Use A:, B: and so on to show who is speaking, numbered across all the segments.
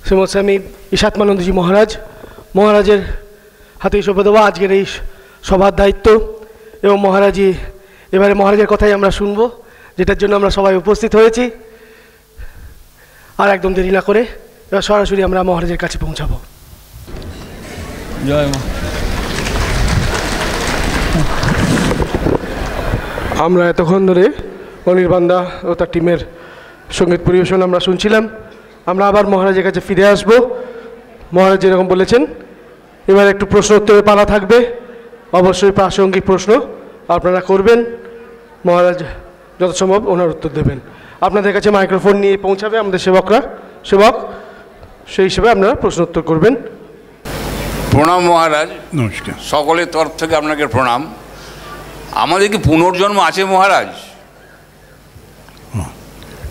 A: শ্রীমৎ স্বামী ঈশাত্মানন্দজি মহারাজের হাতে সঁপে দেওয়া আজকের এই সভার দায়িত্ব। এবং এবারে মহারাজের কথাই আমরা শুনবো, যেটার জন্য আমরা সবাই উপস্থিত হয়েছি। আর একদম দেরি না করে এবার সরাসরি আমরা মহারাজের কাছে পৌঁছাবো।
B: জয় মা।
A: আমরা এতক্ষণ ধরে অনির্বাণ দা ও তার টিমের সঙ্গীত পরিবেশন আমরা শুনছিলাম। আমরা আবার মহারাজের কাছে ফিরে আসব। মহারাজ যেরকম বলেছেন, এবার একটু প্রশ্ন উত্তরের পালা থাকবে। অবশ্যই প্রাসঙ্গিক প্রশ্ন আপনারা করবেন, মহারাজ যথাসম্ভব ওনার উত্তর দেবেন। আপনাদের কাছে মাইক্রোফোন নিয়ে পৌঁছাবে আমাদের সেবক, সেই হিসেবে আপনারা প্রশ্ন উত্তর করবেন।
C: প্রণাম মহারাজ।
B: নমস্কার।
C: সকলের তরফ থেকে আপনাকে প্রণাম। আমাদের কি পুনর্জন্ম আছে মহারাজ?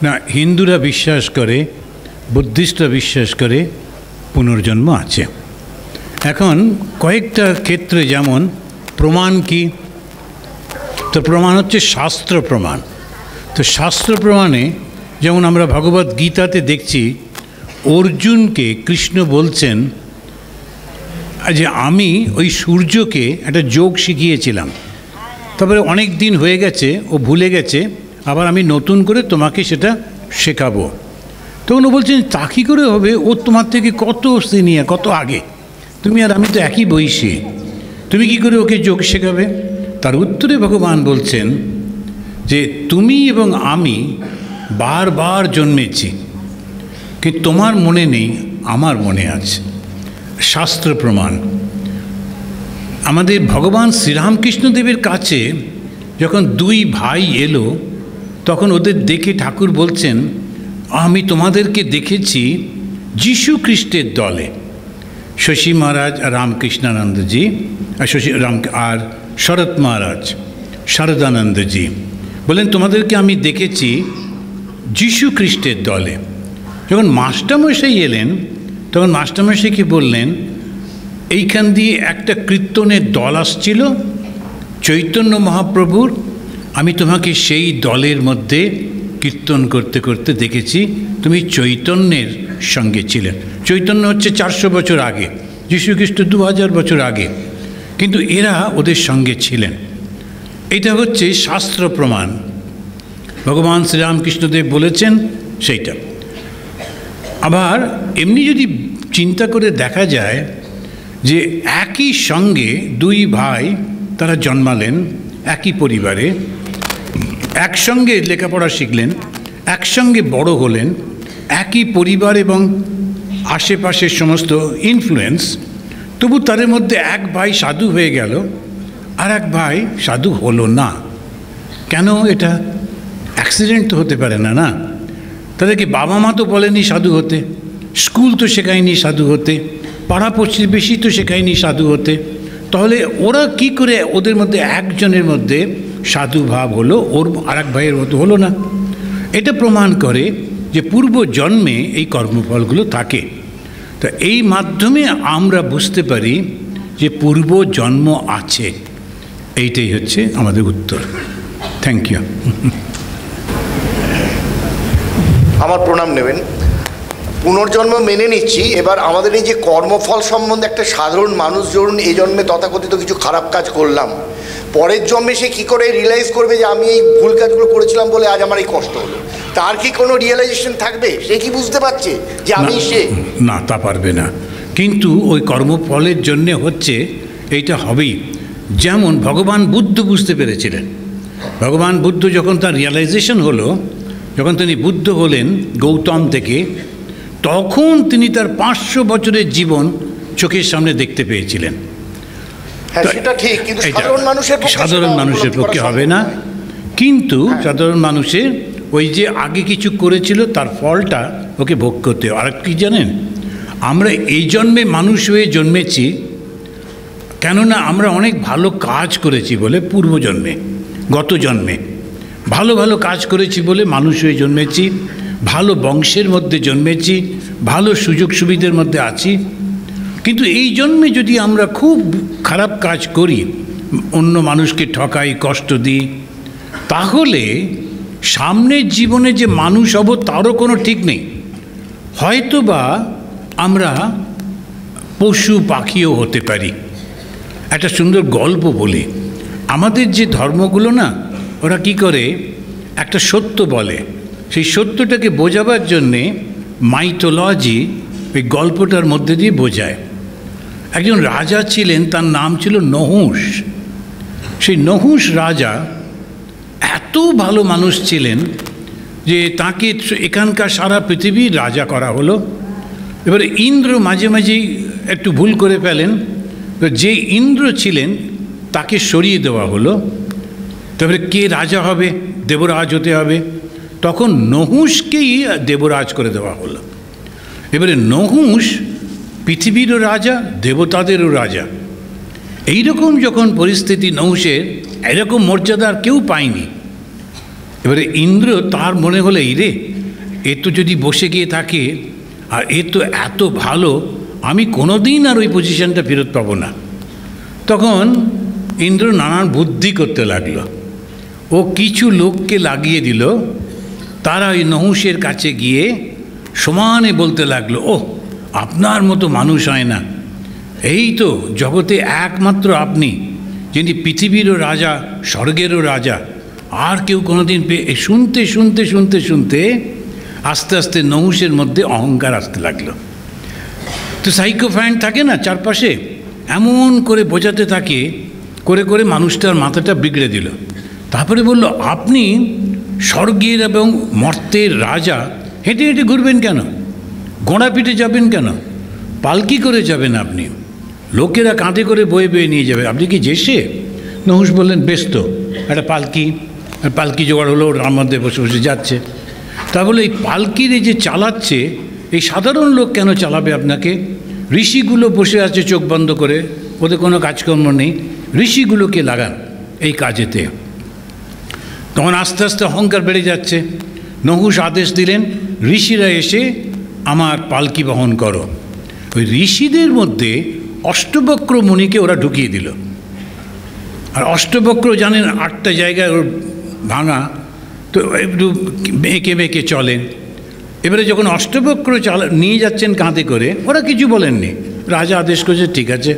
B: না, হিন্দুরা বিশ্বাস করে, বুদ্ধিস্টরা বিশ্বাস করে পুনর্জন্ম আছে। এখন কয়েকটা ক্ষেত্রে, যেমন প্রমাণ কি, তো প্রমাণ হচ্ছে শাস্ত্র প্রমাণ। তো শাস্ত্র প্রমাণে যেমন আমরা ভগবদ গীতাতে দেখছি, অর্জুনকে কৃষ্ণ বলছেন যে আমি ওই সূর্যকে একটা যোগ শিখিয়েছিলাম, তারপরে অনেক দিন হয়ে গেছে, ও ভুলে গেছে, আবার আমি নতুন করে তোমাকে সেটা শেখাবো। তখন ও বলছেন তা কী করে হবে, ও তোমার থেকে কত সিনিয়র, কত আগে, তুমি আর আমি তো একই বয়সী, তুমি কি করে ওকে যোগ শেখাবে? তার উত্তরে ভগবান বলছেন যে তুমি এবং আমি বারবার জন্মেছি, কিন্তু তোমার মনে নেই, আমার মনে আছে। শাস্ত্র প্রমাণ। আমাদের ভগবান শ্রীরামকৃষ্ণদেবের কাছে যখন দুই ভাই এলো, তখন ওদের দেখে ঠাকুর বলছেন আমি তোমাদেরকে দেখেছি যীশু খ্রিস্টের দলে। শশী মহারাজ আর রামকৃষ্ণানন্দজি আর শরৎ মহারাজ, শারদানন্দজি বলেন তোমাদেরকে আমি দেখেছি যীশু খ্রিস্টের দলে। যখন মাস্টারমশাই এলেন, তখন মাস্টারমশাইকে বললেন এইখান দিয়ে একটা কীর্তনের দল আসছিল চৈতন্য মহাপ্রভুর, আমি তোমাকে সেই দলের মধ্যে কীর্তন করতে করতে দেখেছি, তুমি চৈতন্যের সঙ্গে ছিলেন। চৈতন্য হচ্ছে 400 বছর আগে, যীশুখ্রিস্ট 2000 বছর আগে, কিন্তু এরা ওদের সঙ্গে ছিলেন। এটা হচ্ছে শাস্ত্র প্রমাণ, ভগবান শ্রীরামকৃষ্ণদেব বলেছেন সেইটা। আবার এমনি যদি চিন্তা করে দেখা যায় যে একই সঙ্গে দুই ভাই তারা জন্মালেন একই পরিবারে, একসঙ্গে লেখাপড়া শিখলেন, একসঙ্গে বড় হলেন, একই পরিবার এবং আশেপাশের সমস্ত ইনফ্লুয়েন্স, তবু তাদের মধ্যে এক ভাই সাধু হয়ে গেল আর এক ভাই সাধু হলো না। কেন? এটা অ্যাক্সিডেন্ট তো হতে পারে না, না? তাদেরকে বাবা মা তো বলেনি সাধু হতে, স্কুল তো শেখায়নি সাধু হতে, পাড়া প্রতিবেশী তো শেখায়নি সাধু হতে, তাহলে ওরা কি করে ওদের মধ্যে একজনের মধ্যে সাধু ভাব হলো, ওর আর এক ভাইয়ের মতো হলো না? এটা প্রমাণ করে যে পূর্ব জন্মে এই কর্মফলগুলো থাকে। তো এই মাধ্যমে আমরা বুঝতে পারি যে পূর্ব জন্ম আছে। এইটাই হচ্ছে আমাদের উত্তর। Thank you.
D: আমার প্রণাম নেবেন। পুনর্জন্ম মেনে নিচ্ছি, এবার আমাদের এই যে কর্মফল সম্বন্ধে একটা সাধারণ মানুষ ধরুন এই জন্মে তথাকথিত কিছু খারাপ কাজ করলাম, পরের জন্মে সে কী করে রিয়েলাইজ করবে যে আমি এই ভুল কাজগুলো করেছিলাম বলে আজ আমার এই কষ্ট হলো? তার কি কোনো রিয়েলাইজেশন থাকবে? সে কি বুঝতে পারছে যে আমি সে?
B: না, তা পারবে না। কিন্তু ওই কর্মফলের জন্যে হচ্ছে, এইটা হবেই। যেমন ভগবান বুদ্ধ বুঝতে পেরেছিলেন। ভগবান বুদ্ধ যখন তার রিয়েলাইজেশন হলো, যখন তিনি বুদ্ধ হলেন গৌতম থেকে, তখন তিনি তার 500 বছরের জীবন চোখের সামনে দেখতে পেয়েছিলেন।
D: সেটা ঠিক, কিন্তু
B: সাধারণ মানুষের পক্ষে হবে না। কিন্তু সাধারণ মানুষের ওই যে আগে কিছু করেছিল তার ফলটা ওকে ভোগ করতে হবে। আর কি জানেন, আমরা এই জন্মে মানুষ হয়ে জন্মেছি কেননা আমরা অনেক ভালো কাজ করেছি বলে, পূর্বজন্মে গত জন্মে ভালো ভালো কাজ করেছি বলে মানুষ হয়ে জন্মেছি, ভালো বংশের মধ্যে জন্মেছি, ভালো সুযোগ সুবিধার মধ্যে আছি। কিন্তু এই জন্মে যদি আমরা খুব খারাপ কাজ করি, অন্য মানুষকে ঠকাই, কষ্ট দিই, তাহলে সামনের জীবনে যে মানুষ হব তারও কোনো ঠিক নেই। হয়তোবা আমরা পশু পাখিও হতে পারি। একটা সুন্দর গল্প বলি। আমাদের যে ধর্মগুলো না, ওরা কি করে, একটা সত্য বলে, সেই সত্যটাকে বোঝাবার জন্যে মাইথোলজি ওই গল্পটার মধ্যে দিয়ে বোঝায়। একজন রাজা ছিলেন, তার নাম ছিল নহুষ। সেই নহুষ রাজা এত ভালো মানুষ ছিলেন যে তাকে এখানকার সারা পৃথিবীর রাজা করা হলো। এবারে ইন্দ্র মাঝে মাঝেই একটু ভুল করে ফেলেন, যে ইন্দ্র ছিলেন তাকে সরিয়ে দেওয়া হলো। তারপরে কে রাজা হবে, দেবরাজ হতে হবে, তখন নহুষকেই দেবরাজ করে দেওয়া হলো। এবারে নহুষ পৃথিবীরও রাজা, দেবতাদেরও রাজা। এইরকম যখন পরিস্থিতি, নহুষের এরকম মর্যাদা আর কেউ পায়নি। এবারে ইন্দ্র, তার মনে হলো এই রে, এ তো যদি বসে গিয়ে থাকে আর এ তো এত ভালো, আমি কোনোদিন আর ওই পজিশনটা ফেরত পাবো না। তখন ইন্দ্র নানান বুদ্ধি করতে লাগলো। ও কিছু লোককে লাগিয়ে দিল, তারা ওই নহুষের কাছে গিয়ে সমানে বলতে লাগলো, ও আপনার মতো মানুষ হয় না, এই তো জগতে একমাত্র আপনি, যিনি পৃথিবীরও রাজা, স্বর্গেরও রাজা, আর কেউ কোনোদিন শুনতে শুনতে শুনতে শুনতে আস্তে আস্তে নহুষের মধ্যে অহংকার আসতে লাগলো। তো সাইকোফ্যান্ট থাকে না চারপাশে, এমন করে বোঝাতে থাকে, করে করে মানুষটার মাথাটা বিগড়ে দিল। তারপরে বলল, আপনি স্বর্গের এবং মর্তের রাজা, হেঁটে হেঁটে ঘুরবেন কেন? ঘোড়া পিঠে যাবেন কেন? পালকি করে যাবেন আপনি, লোকেরা কাঁধে করে বয়ে বয়ে নিয়ে যাবে, আপনি কি যেসে? নহুষ বললেন, বেশ তো, একটা পালকি জোগাড় হলো, ওর মধ্যে বসে বসে যাচ্ছে। তা বলে এই পালকির এই যে চালাচ্ছে, এই সাধারণ লোক কেন চালাবে আপনাকে? ঋষিগুলো বসে আছে চোখ বন্ধ করে, ওদের কোনো কাজকর্ম নেই, ঋষিগুলোকে লাগান এই কাজেতে। তখন আস্তে আস্তে অহংকার বেড়ে যাচ্ছে। নহুষ আদেশ দিলেন, ঋষিরা এসে আমার পালকি বহন করো। ওই ঋষিদের মধ্যে অষ্টবক্র মুনিকে ওরা ঢুকিয়ে দিল। আর অষ্টবক্র জানেন 8টা জায়গায় ওর ভাঙা, তো একটু বেঁকে বেঁকে চলেন। এবারে যখন অষ্টবক্র নিয়ে যাচ্ছেন কাঁধে করে, ওরা কিছু বলেননি, রাজা আদেশ করেছে ঠিক আছে।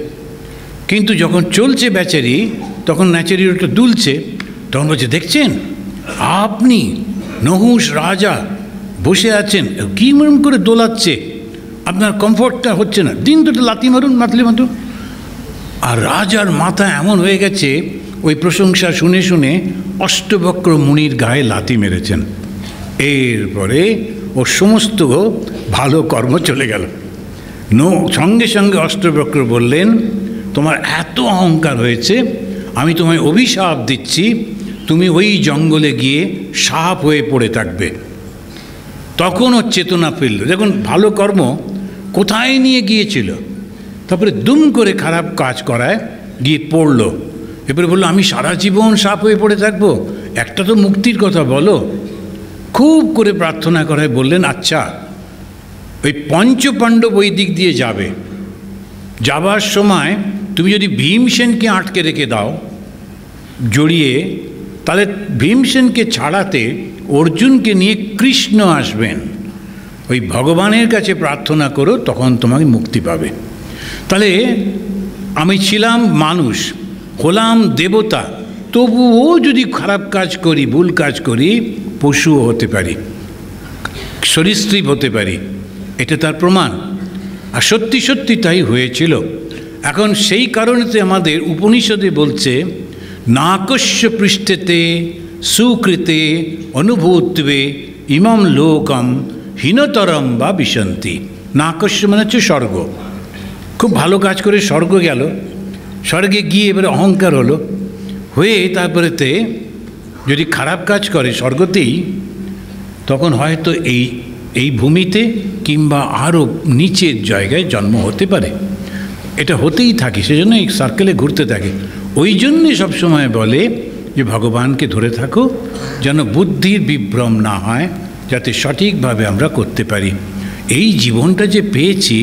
B: কিন্তু যখন চলছে বেচারি, তখন ন্যাচারি ওটা দুলছে, তখন বলছে, দেখছেন আপনি নহুষ রাজা বসে আছেন, কী মরম করে দোলাচ্ছে, আপনার কমফোর্টটা হচ্ছে না, দিন দুটো লাথি মারুন, মাতলি মারুন। আর রাজার মাথা এমন হয়ে গেছে, ওই প্রশংসা শুনে শুনে অষ্টবক্র মুনির গায়ে লাথি মেরেছেন। এরপরে ওর সমস্ত ভালো কর্ম চলে গেল। সঙ্গে সঙ্গে অষ্টবক্র বললেন, তোমার এত অহংকার হয়েছে, আমি তোমায় অভিশাপ দিচ্ছি, তুমি ওই জঙ্গলে গিয়ে সাপ হয়ে পড়ে থাকবে। তখন ওর চেতনা ফিরল, দেখুন ভালো কর্ম কোথায় নিয়ে গিয়েছিল। তারপরে দুম করে খারাপ কাজ করায় গিয়ে পড়ল। এবারে বললো, আমি সারা জীবন সাপ হয়ে পড়ে থাকবো, একটা তো মুক্তির কথা বলো। খুব করে প্রার্থনা করায় বললেন, আচ্ছা ওই পঞ্চপাণ্ডব ওই দিক দিয়ে যাবে, যাবার সময় তুমি যদি ভীমসেনকে আটকে রেখে দাও জড়িয়ে, তাহলে ভীমসেনকে ছাড়াতে অর্জুনকে নিয়ে কৃষ্ণ আসবেন, ওই ভগবানের কাছে প্রার্থনা করো, তখন তোমাকে মুক্তি পাবে। তাহলে আমি ছিলাম মানুষ, হলাম দেবতা, তবুও যদি খারাপ কাজ করি, ভুল কাজ করি, পশুও হতে পারি, সরীসৃপ হতে পারি, এটা তার প্রমাণ। আর সত্যি সত্যি তাই হয়েছিল। এখন সেই কারণেতে আমাদের উপনিষদে বলছে, নাকস্য পৃষ্ঠেতে সুকৃতে অনুভূতবে ইমম লোকম হীনতরম বা বিশন্তি। নাকস্য মানে হচ্ছে স্বর্গ। খুব ভালো কাজ করে স্বর্গ গেল, স্বর্গে গিয়ে এবারে অহংকার হলো, হয়ে তারপরেতে যদি খারাপ কাজ করে স্বর্গতেই, তখন হয়তো এই ভূমিতে কিংবা আরও নিচের জায়গায় জন্ম হতে পারে। এটা হতেই থাকে, সেজন্য এই সার্কেলে ঘুরতে থাকে। ওই জন্যে সবসময় বলে যে ভগবানকে ধরে থাকো, যেন বুদ্ধির বিভ্রম না হয়, যাতে সঠিকভাবে আমরা করতে পারি। এই জীবনটা যে পেয়েছি,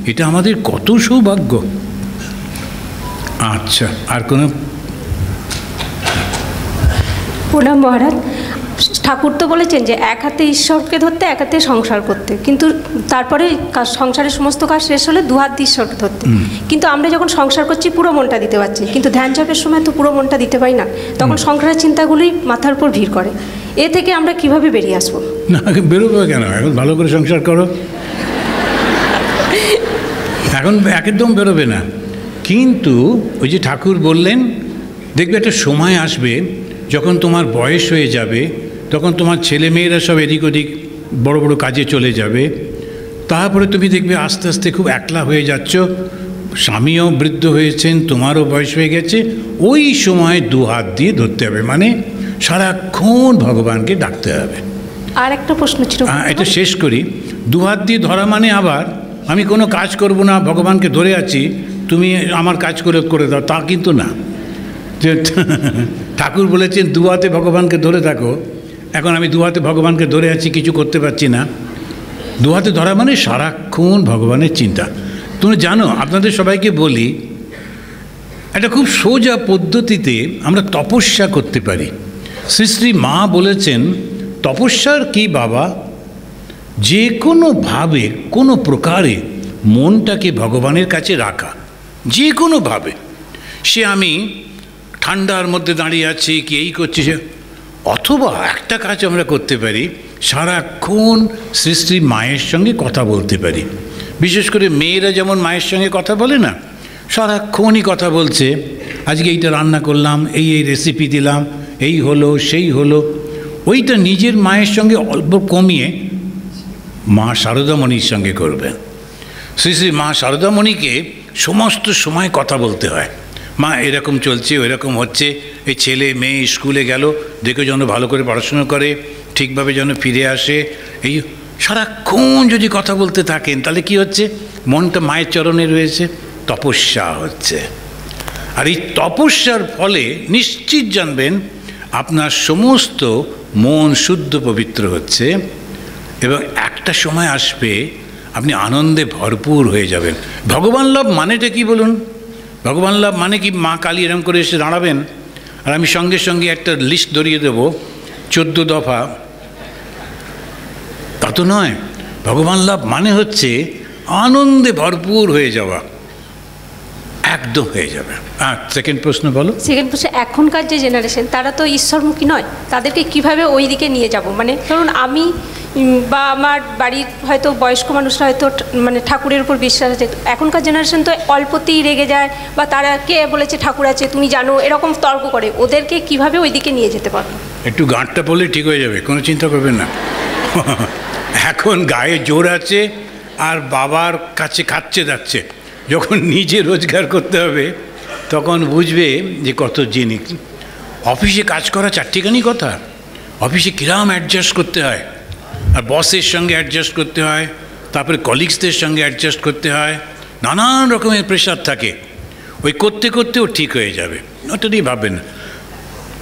B: এটা আমাদের কত সৌভাগ্য। আচ্ছা, আর কোনো?
E: প্রণাম মহারাজ। ঠাকুর তো বলেছেন যে এক হাতে ঈশ্বরকে ধরতে, এক হাতে সংসার করতে, কিন্তু তারপরে সংসারের সমস্ত কাজ শেষ হলে দু হাত দিয়ে ঈশ্বরকে ধরতে। কিন্তু আমরা যখন সংসার করছি পুরো মনটা দিতে পারছি, কিন্তু ধ্যান জপের সময় তো পুরো মনটা দিতে পারি না, তখন সংসারের চিন্তাগুলোই মাথার উপর ভিড় করে। এ থেকে আমরা কিভাবে বেরিয়ে আসবো?
B: না, বেরোবো কেন? এখন ভালো করে সংসার করো, এখন একদম বেরোবে না। কিন্তু ওই যে ঠাকুর বললেন, দেখবে একটা সময় আসবে যখন তোমার বয়স হয়ে যাবে, তখন তোমার ছেলে মেয়েরা সব এদিক ওদিক বড় বড় কাজে চলে যাবে, তারপরে তুমি দেখবে আস্তে আস্তে খুব একলা হয়ে যাচ্ছ, স্বামীও বৃদ্ধ হয়েছেন, তোমারও বয়স হয়ে গেছে। ওই সময় দু হাত দিয়ে ধরতে হবে, মানে সারাক্ষণ ভগবানকে ডাকতে হবে।
E: আর একটা প্রশ্ন ছিল,
B: এটা শেষ করি। দু হাত দিয়ে ধরা মানে আবার আমি কোনো কাজ করব না, ভগবানকে ধরে আছি, তুমি আমার কাজ করে দাও, তা কিন্তু না। যে ঠাকুর বলেছেন দু হাতে ভগবানকে ধরে থাকো, এখন আমি দু হাতে ভগবানকে ধরে আছি, কিছু করতে পারছি না। দু হাতে ধরা মানে সারাক্ষণ ভগবানের চিন্তা। তুমি জানো, আপনাদের সবাইকে বলি, একটা খুব সোজা পদ্ধতিতে আমরা তপস্যা করতে পারি। শ্রী শ্রী মা বলেছেন, তপস্যার কি বাবা? যে কোনোভাবে কোনো প্রকারে মনটাকে ভগবানের কাছে রাখা, যে কোনোভাবে। সে আমি ঠান্ডার মধ্যে দাঁড়িয়ে আছি কি এই করছি, অথবা একটা কাজ আমরা করতে পারি, সারাক্ষণ শ্রী শ্রী মায়ের সঙ্গে কথা বলতে পারি। বিশেষ করে মেয়েরা যেমন মায়ের সঙ্গে কথা বলে না, সারাক্ষণই কথা বলছে, আজকে এইটা রান্না করলাম, এই রেসিপি দিলাম, এই হলো সেই হলো। ওইটা নিজের মায়ের সঙ্গে অল্প কমিয়ে মা শারদামণির সঙ্গে করবেন। শ্রী শ্রী মা শারদামণিকে সমস্ত সময় কথা বলতে হয়, মা এরকম চলছে, ওইরকম হচ্ছে, এই ছেলে মেয়ে স্কুলে গেল, দেখে যেন ভালো করে পড়াশুনো করে, ঠিকভাবে যেন ফিরে আসে। এই সারাক্ষণ যদি কথা বলতে থাকেন, তাহলে কি হচ্ছে? মনটা মায়ের চরণে রয়েছে, তপস্যা হচ্ছে। আর এই তপস্যার ফলে নিশ্চিত জানবেন আপনার সমস্ত মন শুদ্ধ পবিত্র হচ্ছে, এবং একটা সময় আসবে আপনি আনন্দে ভরপুর হয়ে যাবেন। ভগবান লাভ মানেটা কি বলুন? ভগবান লাভ মানে কি মা কালী এরম করে এসে দাঁড়াবেন আর আমি সঙ্গে সঙ্গে একটা লিস্ট ধরিয়ে দেব 14 দফা? তা তো নয়। ভগবান লাভ মানে হচ্ছে আনন্দে ভরপুর হয়ে যাওয়া, একদম হয়ে যাবে। সেকেন্ড প্রশ্ন বলো।
E: সেকেন্ড প্রশ্ন, এখনকার যে জেনারেশন তারা তো ঈশ্বরমুখী নয়, তাদেরকে কিভাবে ওই দিকে নিয়ে যাব? মানে ধরুন আমি বা আমার বাড়ির হয়তো বয়স্ক মানুষরা হয়তো মানে ঠাকুরের উপর বিশ্বাস আছে, এখনকার জেনারেশন তো অল্পতেই রেগে যায়, বা তারা কে বলেছে ঠাকুর আছে তুমি জানো, এরকম তর্ক করে। ওদেরকে কিভাবে ওই দিকে নিয়ে যেতে পারবো?
B: একটু গাঁটটা বললে ঠিক হয়ে যাবে, কোনো চিন্তা করবেন না। এখন গায়ে জোর আছে আর বাবার কাছে খাচ্ছে যাচ্ছে, যখন নিজে রোজগার করতে হবে তখন বুঝবে যে কত জিনিস। অফিসে কাজ করা চারটিখানি কথা, অফিসে কিরাম অ্যাডজাস্ট করতে হয়, আর বসের সঙ্গে অ্যাডজাস্ট করতে হয়, তারপরে কলিগসদের সঙ্গে অ্যাডজাস্ট করতে হয়, নানান রকমের প্রেশার থাকে। ওই করতে করতেও ঠিক হয়ে যাবে, ওটা নিয়ে ভাববেন না।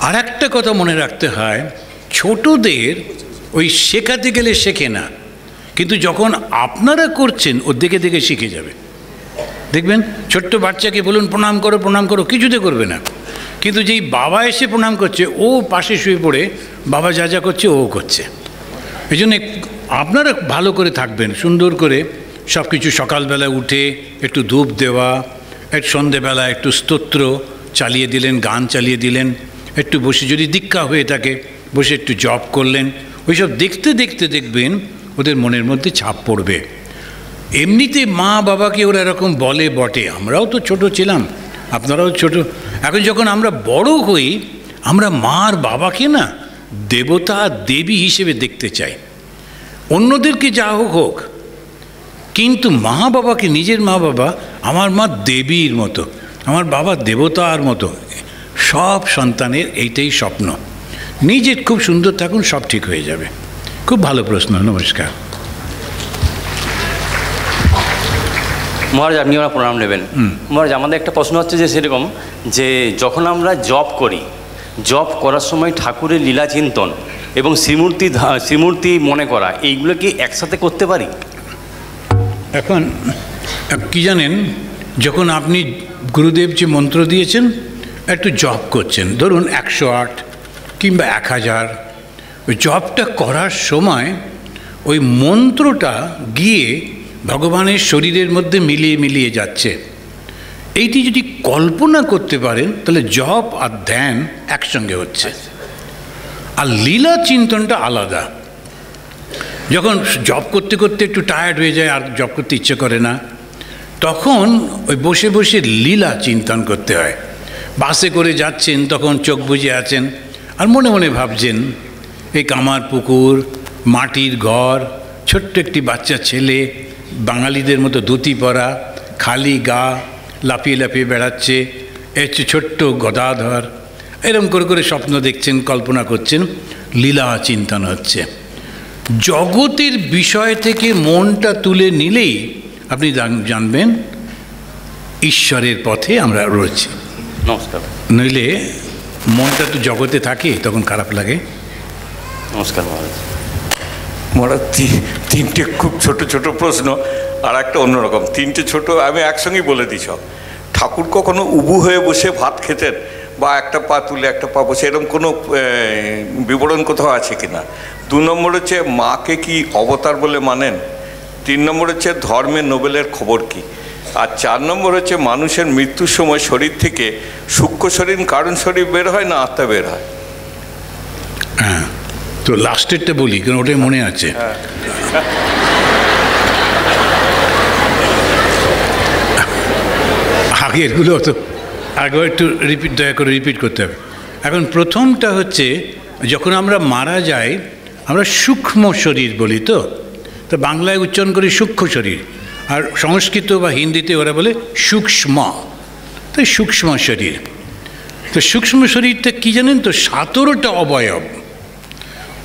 B: আর একটা কথা মনে রাখতে হয়, ছোটদের ওই শেখাতে গেলে শেখে না, কিন্তু যখন আপনারা করছেন ও দেখে দেখে শিখে যাবে। দেখবেন ছোট্ট বাচ্চাকে বলুন প্রণাম করো প্রণাম করো, কিছুতে করবে না, কিন্তু যেই বাবা এসে প্রণাম করছে ও পাশে শুয়ে পড়ে বাবা যা যা করছে ও করছে। এই জন্য আপনারা ভালো করে থাকবেন, সুন্দর করে সব কিছু। সকালবেলা উঠে একটু ধূপ দেওয়া, একটু সন্ধেবেলা একটু স্তোত্র চালিয়ে দিলেন, গান চালিয়ে দিলেন, একটু বসে যদি দীক্ষা হয়ে থাকে বসে একটু জপ করলেন। ওইসব দেখতে দেখতে দেখবেন ওদের মনের মধ্যে ছাপ পড়বে। এমনিতে মা বাবাকে ওরা এরকম বলে বটে, আমরাও তো ছোট ছিলাম, আপনারাও ছোট। এখন যখন আমরা বড় হই, আমরা মা আর বাবাকে না দেবতা দেবী হিসেবে দেখতে চাই। অন্যদেরকে যা হোক হোক, কিন্তু মা বাবাকে, নিজের মা বাবা, আমার মা দেবীর মতো, আমার বাবা দেবতার মতো। সব সন্তানের এইটাই স্বপ্ন। নিজে খুব সুন্দর থাকুন, সব ঠিক হয়ে যাবে। খুব ভালো প্রশ্ন, নমস্কার।
F: মহারাজ আপনি আমার প্রণাম নেবেন। মহারাজ আমাদের একটা প্রশ্ন হচ্ছে যে সেরকম যে যখন আমরা জপ করি, জপ করার সময় ঠাকুরের লীলা চিন্তন এবং শ্রীমূর্তি মনে করা, এইগুলো কি একসাথে করতে পারি?
B: এখন কি জানেন, যখন আপনি গুরুদেব যে মন্ত্র দিয়েছেন একটু জপ করছেন, ধরুন 108 কিংবা 1000, ওই জপটা করার সময় ওই মন্ত্রটা গিয়ে ভগবানের শরীরের মধ্যে মিলিয়ে মিলিয়ে যাচ্ছে। এইটি যদি কল্পনা করতে পারেন তাহলে জপ আর ধ্যান একসঙ্গে হচ্ছে। আর লীলা চিন্তনটা আলাদা। যখন জপ করতে করতে একটু টায়ার্ড হয়ে যায় আর জপ করতে ইচ্ছে করে না, তখন ওই বসে বসে লীলা চিন্তন করতে হয়। বাসে করে যাচ্ছেন, তখন চোখ বুজে আছেন আর মনে মনে ভাবছেন এই কামার পুকুর, মাটির ঘর, ছোট্ট একটি বাচ্চা ছেলে, বাঙালিদের মতো ধুতি পরা, খালি গা, লাফিয়ে লাফিয়ে বেড়াচ্ছে, এর ছোট্ট গদাধর, এরম করে করে স্বপ্ন দেখছেন, কল্পনা করছেন, লীলা চিন্তন হচ্ছে। জগতের বিষয় থেকে মনটা তুলে নিলেই আপনি জানবেন ঈশ্বরের পথে আমরা রয়েছি।
F: নমস্কার।
B: নইলে মনটা তো জগতে থাকে, তখন খারাপ লাগে।
F: নমস্কার মহারাজ।
C: মহারাজ তিনটে খুব ছোট ছোট প্রশ্ন, আর একটা অন্যরকম। তিনটে ছোট আমি একসঙ্গেই বলে দিই সব। ঠাকুর কখনো উবু হয়ে বসে ভাত খেতেন, বা একটা পা তুলে একটা পা বসে, এরকম কোনো বিবরণ কোথাও আছে কি না? 2 নম্বর হচ্ছে মাকে কি অবতার বলে মানেন? 3 নম্বর হচ্ছে ধর্মে নোবেলের খবর কি? আর 4 নম্বর হচ্ছে মানুষের মৃত্যুর সময় শরীর থেকে সূক্ষ্ম শরীর কারণ শরীর বের হয় না আত্মা বের হয়?
B: হ্যাঁ, তো লাস্টেরটা বলি কারণ ওটাই মনে আছে। আগেরগুলো তো আগেও একটু দয়া করে রিপিট করতে হবে। এখন প্রথমটা হচ্ছে যখন আমরা মারা যাই আমরা সূক্ষ্ম শরীর বলি, তো বাংলায় উচ্চারণ করি সূক্ষ্ম শরীর, আর সংস্কৃত বা হিন্দিতে ওরা বলে সূক্ষ্ম। তো সূক্ষ্ম শরীর, তো সূক্ষ্ম শরীরটা কী জানেন তো? 17টা অবয়ব,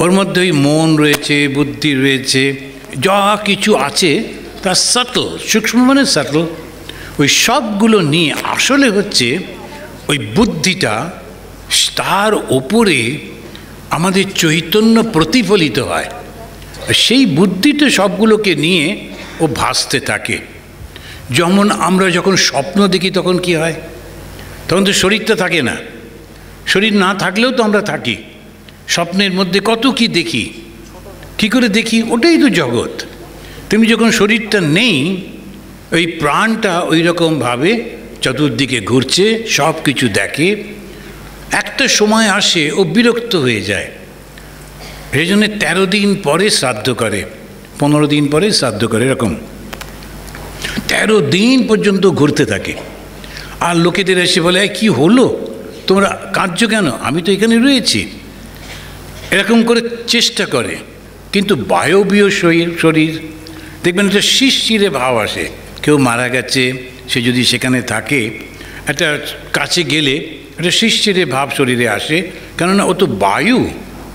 B: ওর মধ্যে ওই মন রয়েছে, বুদ্ধি রয়েছে, যা কিছু আছে তা সাটল। সূক্ষ্ম মানে সাটল। ওই সবগুলো নিয়ে আসলে হচ্ছে ওই বুদ্ধিটা, তার ওপরে আমাদের চৈতন্য প্রতিফলিত হয়। সেই বুদ্ধিটা সবগুলোকে নিয়ে ও ভাসতে থাকে। যেমন আমরা যখন স্বপ্ন দেখি তখন কি হয়? তখন তো শরীরটা থাকে না। শরীর না থাকলেও তো আমরা থাকি। স্বপ্নের মধ্যে কত কি দেখি, কী করে দেখি? ওটাই তো জগৎ। তেমনি যখন শরীরটা নেই, ওই প্রাণটা ওই রকমভাবে চতুর্দিকে ঘুরছে, সব কিছু দেখে। একটা সময় আসে ও বিরক্ত হয়ে যায়। সেই জন্যে 13 দিন পরে শ্রাদ্ধ করে, 15 দিন পরে শ্রাদ্ধ করে, এরকম 13 দিন পর্যন্ত ঘুরতে থাকে। আর লোকেদের এসে বলে, কি হলো, তোমরা কাঁদছো কেন? আমি তো এখানে রয়েছি। এরকম করে চেষ্টা করে, কিন্তু বায়বীয় শরীর দেখবেন একটা শিরশিরে ভাব আসে। কেউ মারা গেছে, সে যদি সেখানে থাকে, একটা কাছে গেলে একটা শিরশিরে ভাব শরীরে আসে, কেননা ও তো বায়ু।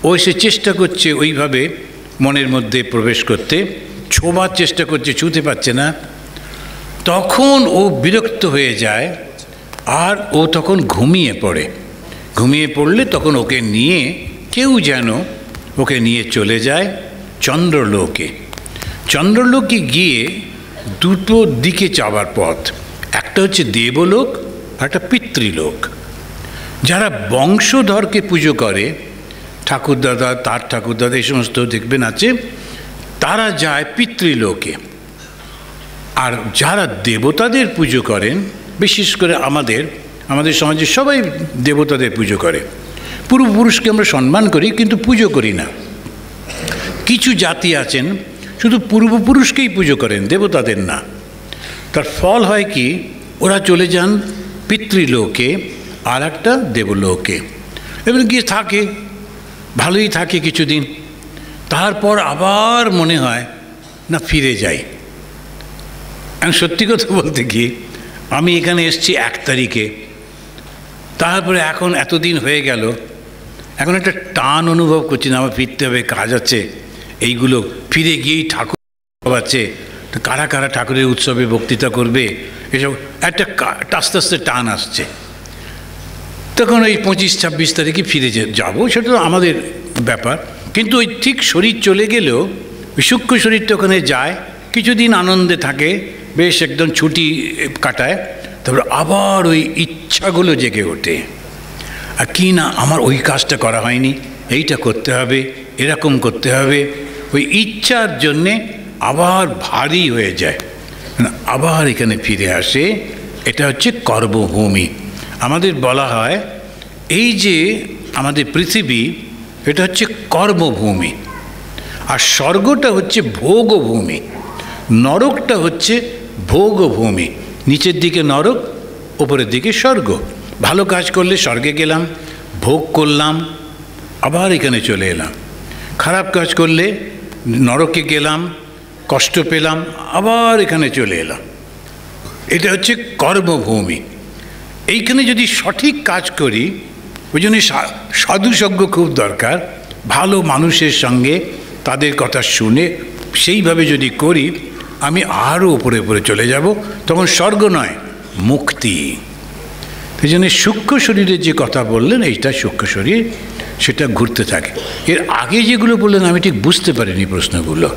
B: ও এসে চেষ্টা করছে ওইভাবে মনের মধ্যে প্রবেশ করতে, ছোঁবার চেষ্টা করছে, ছুঁতে পারছে না। তখন ও বিরক্ত হয়ে যায় আর ও তখন ঘুমিয়ে পড়ে। ঘুমিয়ে পড়লে তখন ওকে নিয়ে কেউ যেন ওকে নিয়ে চলে যায় চন্দ্রলোকে। চন্দ্রলোকে গিয়ে দুটো দিকে যাওয়ার পথ, একটা হচ্ছে দেবলোক আর একটা পিতৃলোক। যারা বংশধরকে পুজো করে, ঠাকুরদাদা, তার ঠাকুরদাদা, এই সমস্ত দেখবেন আছে, তারা যায় পিতৃলোকে। আর যারা দেবতাদের পুজো করেন, বিশেষ করে আমাদের সমাজে সবাই দেবতাদের পুজো করে। পূর্বপুরুষকে আমরা সম্মান করি কিন্তু পুজো করি না। কিছু জাতি আছেন শুধু পূর্বপুরুষকেই পুজো করেন, দেবতাদের না। তার ফল হয় কি, ওরা চলে যান পিতৃলোকে আর একটা দেবলোকে, এবং গিয়ে থাকে, ভালোই থাকে কিছুদিন। তারপর আবার মনে হয় না ফিরে যাই। আমি সত্যি কথা বলতে কি, আমি এখানে এসেছি 1 তারিখে, তারপরে এখন এতদিন হয়ে গেল, এখন একটা টান অনুভব করছি না, আমার ফিরতে হবে, কাজ আছে এইগুলো। ফিরে গিয়েই ঠাকুর আছে, কারা কারা ঠাকুরের উৎসবে বক্তৃতা করবে, এসব একটা আস্তে আস্তে টান আসছে। তখন ওই 25-26 তারিখে ফিরে যাব, সেটা তো আমাদের ব্যাপার। কিন্তু ওই ঠিক শরীর চলে গেলেও ওই সূক্ষ্ম শরীরটা ওখানে যায়, কিছুদিন আনন্দে থাকে, বেশ একদম ছুটি কাটায়, তারপরে আবার ওই ইচ্ছাগুলো জেগে ওঠে। আর কি না, আমার ওই কাজটা করা হয়নি, এইটা করতে হবে, এরকম করতে হবে, ওই ইচ্ছার জন্যে আবার ভারী হয়ে যায়, আবার এখানে ফিরে আসে। এটা হচ্ছে কর্মভূমি। আমাদের বলা হয় এই যে আমাদের পৃথিবী, এটা হচ্ছে কর্মভূমি, আর স্বর্গটা হচ্ছে ভোগভূমি, নরকটা হচ্ছে ভোগভূমি। নিচের দিকে নরক, ওপরের দিকে স্বর্গ। ভালো কাজ করলে স্বর্গে গেলাম, ভোগ করলাম, আবার এখানে চলে এলাম। খারাপ কাজ করলে নরকে গেলাম, কষ্ট পেলাম, আবার এখানে চলে এলাম। এটা হচ্ছে কর্মভূমি। এইখানে যদি সঠিক কাজ করি, ওই জন্য সাধুসজ্ঞ খুব দরকার। ভালো মানুষের সঙ্গে তাদের কথা শুনে সেইভাবে যদি করি, আমি আরও উপরে উপরে চলে যাব, তখন স্বর্গ নয়, মুক্তি। এই জন্য সূক্ষ্ম শরীরের যে কথা বললেন, এইটা সূক্ষ্ম শরীর, সেটা ঘুরতে থাকে। এর আগে যেগুলো বললেন আমি ঠিক বুঝতে পারিনি প্রশ্নগুলো।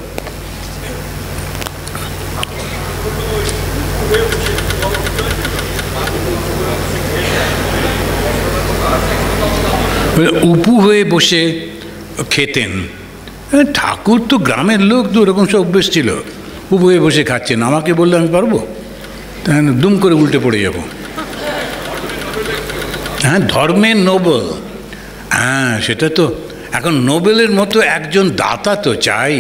B: উপু হয়ে বসে খেতেন। ঠাকুর তো গ্রামের লোক, তো ওরকম সব অভ্যেস ছিল। উপু হয়ে বসে খাচ্ছেন, আমাকে বললে আমি পারবো? দুম করে উল্টে পড়ে যাব। হ্যাঁ, ধর্মের নোবেল, হ্যাঁ সেটা তো এখন নোবেলের মতো একজন দাতা তো চাই,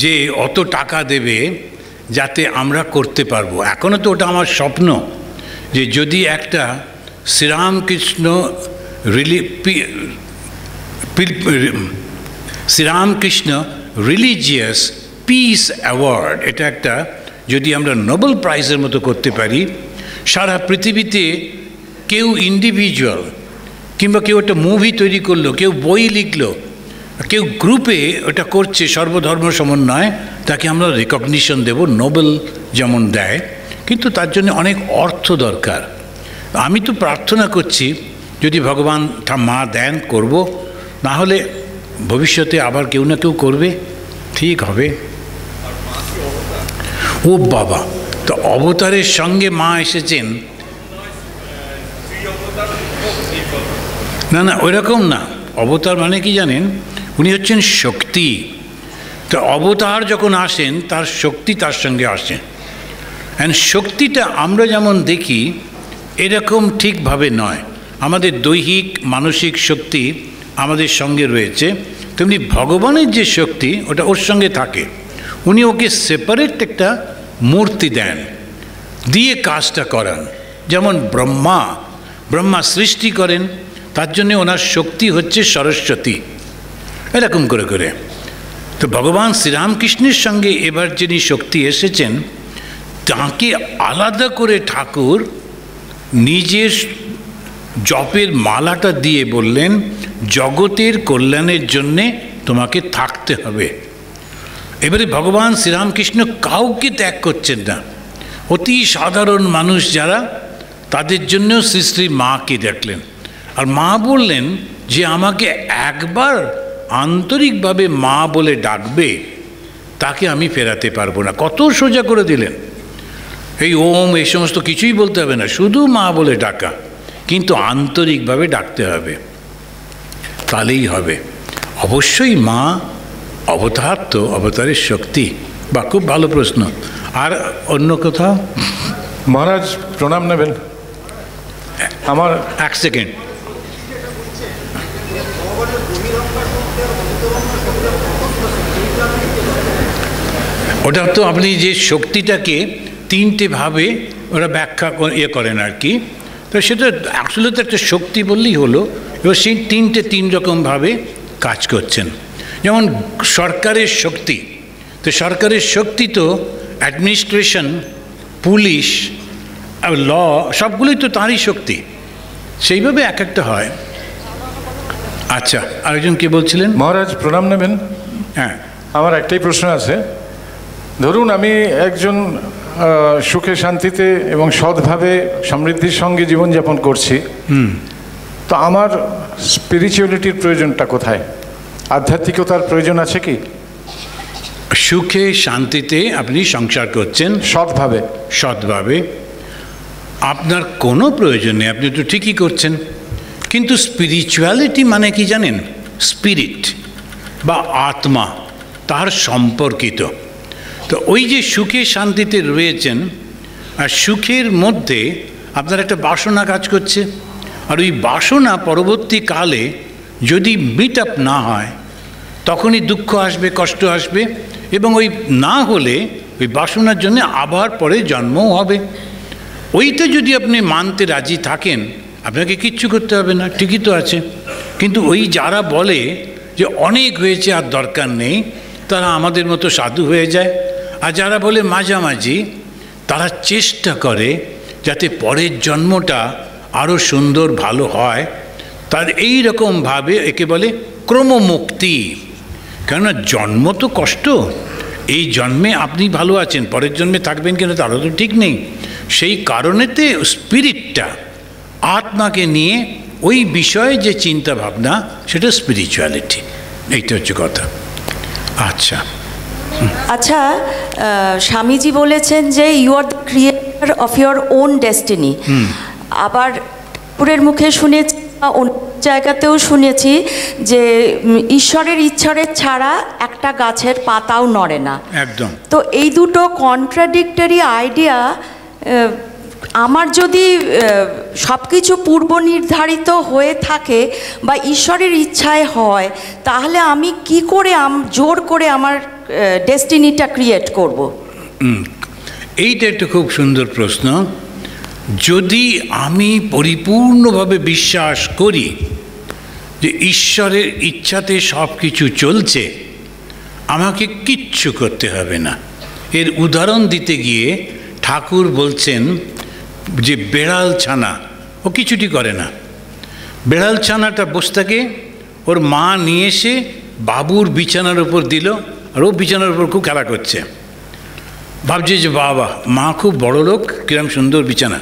B: যে অত টাকা দেবে যাতে আমরা করতে পারবো। এখনও তো ওটা আমার স্বপ্ন, যে যদি একটা Sri Ramakrishna Sri Ramakrishna religious peace award, এটা একটা যদি আমরা নোবেল প্রাইজের মতো করতে পারি, সারা পৃথিবীতে কেউ ইন্ডিভিজুয়াল কিংবা কেউ একটা মুভি তৈরি করলো, কেউ বই লিখলো, কেউ গ্রুপে ওটা করছে, সর্বধর্ম সমন্বয়, তাকে আমরা রেকগনিশন দেব, নোবেল যেমন দেয়। কিন্তু তার জন্য অনেক অর্থ দরকার। আমি তো প্রার্থনা করছি যদি ভগবান মা দেন করব, না হলে ভবিষ্যতে আবার কেউ না কেউ করবে, ঠিক হবে। ও বাবা, তো অবতারের সঙ্গে মা এসেছেন? না না, ওইরকম না। অবতার মানে কি জানেন, উনি হচ্ছেন শক্তি। তো অবতার যখন আসেন, তার শক্তি তার সঙ্গে আসেন। অ্যান্ড শক্তিটা আমরা যেমন দেখি এরকম ঠিকভাবে নয়। আমাদের দৈহিক মানসিক শক্তি আমাদের সঙ্গে রয়েছে, তেমনি ভগবানের যে শক্তি ওটা ওর সঙ্গে থাকে। উনি ওকে সেপারেট একটা মূর্তি দেন, দিয়ে কাজটা করান। যেমন ব্রহ্মা সৃষ্টি করেন, তার জন্যে ওনার শক্তি হচ্ছে সরস্বতী, এরকম করে করে। তো ভগবান শ্রীরামকৃষ্ণের সঙ্গে এবার যিনি শক্তি এসেছেন, তাঁকে আলাদা করে ঠাকুর নিজের জপের মালাটা দিয়ে বললেন, জগতের কল্যাণের জন্যে তোমাকে থাকতে হবে। এবারে ভগবান শ্রীরামকৃষ্ণ কাউকে ত্যাগ করছেন না। অতি সাধারণ মানুষ যারা, তাদের জন্য শ্রী শ্রী মাকে দেখলেন। আর মা বললেন যে আমাকে একবার আন্তরিকভাবে মা বলে ডাকবে, তাকে আমি ফেরাতে পারবো না। কত সোজা করে দিলেন। এই ওম এই সমস্ত কিছুই বলতে হবে না, শুধু মা বলে ডাকা, কিন্তু আন্তরিকভাবে ডাকতে হবে, তাহলেই হবে। অবশ্যই মা অবতার, তো অবতারের শক্তি। বা খুব ভালো প্রশ্ন। আর অন্য কোথাও?
G: মহারাজ প্রণাম নেবেন। আমার
B: এক সেকেন্ড। ওটা তো আপনি যে শক্তিটাকে তিনটে ভাবে ওরা ব্যাখ্যা করেন আর কি, তো সেটা আসলে তো একটা শক্তি বললেই হলো। এবার সেই তিন রকমভাবে কাজ করছেন। যেমন সরকারের শক্তি, তো সরকারের শক্তি তো অ্যাডমিনিস্ট্রেশন, পুলিশ আর ল, সবগুলোই তো তারই শক্তি। সেইভাবে এক একটা হয়। আচ্ছা, আরেকজন কে বলছিলেন?
G: মহারাজ প্রণাম নেবেন।
B: হ্যাঁ,
G: আমার একটাই প্রশ্ন আছে। ধরুন আমি একজন সুখে শান্তিতে এবং সৎভাবে সমৃদ্ধির সঙ্গে জীবনযাপন করছি, তো আমার স্পিরিচুয়ালিটির প্রয়োজনটা কোথায়? আধ্যাত্মিকতার প্রয়োজন আছে কি?
B: সুখে শান্তিতে আপনি সংসার করছেন সৎভাবে, আপনার কোনো প্রয়োজন নেই, আপনি তো ঠিকই করছেন। কিন্তু স্পিরিচুয়ালিটি মানে কি জানেন? স্পিরিট বা আত্মা, তার সম্পর্কিত। তো ওই যে সুখে শান্তিতে রয়েছেন, আর সুখের মধ্যে আপনার একটা বাসনা কাজ করছে, আর ওই বাসনা পরবর্তীকালে যদি মিট আপ না হয় তখনই দুঃখ আসবে, কষ্ট আসবে, এবং ওই না হলে ওই বাসনার জন্য আবার পরে জন্মও হবে। ওইটা যদি আপনি মানতে রাজি থাকেন, আপনাকে কিচ্ছু করতে হবে না, ঠিকই তো আছে। কিন্তু ওই যারা বলে যে অনেক হয়েছে আর দরকার নেই, তারা আমাদের মতো সাধু হয়ে যায়। আর যারা বলে মাঝামাঝি, তারা চেষ্টা করে যাতে পরের জন্মটা আরও সুন্দর ভালো হয়। তার এই রকমভাবে একে বলে ক্রমমুক্তি। কেননা জন্ম তো কষ্ট, এই জন্মে আপনি ভালো আছেন, পরের জন্মে থাকবেন কিনা তারও তো ঠিক নেই। সেই কারণেতে স্পিরিটটা, আত্মাকে নিয়ে ওই বিষয়ে যে চিন্তা ভাবনা, সেটা স্পিরিচুয়ালিটি। এইটা হচ্ছে কথা। আচ্ছা
H: আচ্ছা, স্বামীজি বলেছেন যে you are the creator of your own destiny. আবার ঠাকুরের মুখে শুনেছি, অন্য জায়গাতেও শুনেছি যে ঈশ্বরের ইচ্ছারে ছাড়া একটা গাছের পাতাও নড়ে না।
B: একদম।
H: তো এই দুটো কন্ট্রাডিক্টরি আইডিয়া, আমার যদি সব কিছু পূর্ব নির্ধারিত হয়ে থাকে বা ঈশ্বরের ইচ্ছায় হয়, তাহলে আমি কি করে জোর করে আমার ডেস্টিনিটা ক্রিয়েট করব?
B: এইটা একটা খুব সুন্দর প্রশ্ন। যদি আমি পরিপূর্ণভাবে বিশ্বাস করি যে ঈশ্বরের ইচ্ছাতে সব কিছু চলছে, আমাকে কিচ্ছু করতে হবে না। এর উদাহরণ দিতে গিয়ে ঠাকুর বলছেন যে বেড়াল ছানা ও কিছুটি করে না। বেড়াল ছানাটা বসে থাকে, ওর মা নিয়ে এসে বাবুর বিছানার উপর দিল, আর ও বিছানার উপর খুব খেলা করছে। ভাবছে যে বাবা, মা খুব বড় লোক, কিরম সুন্দর বিছানা।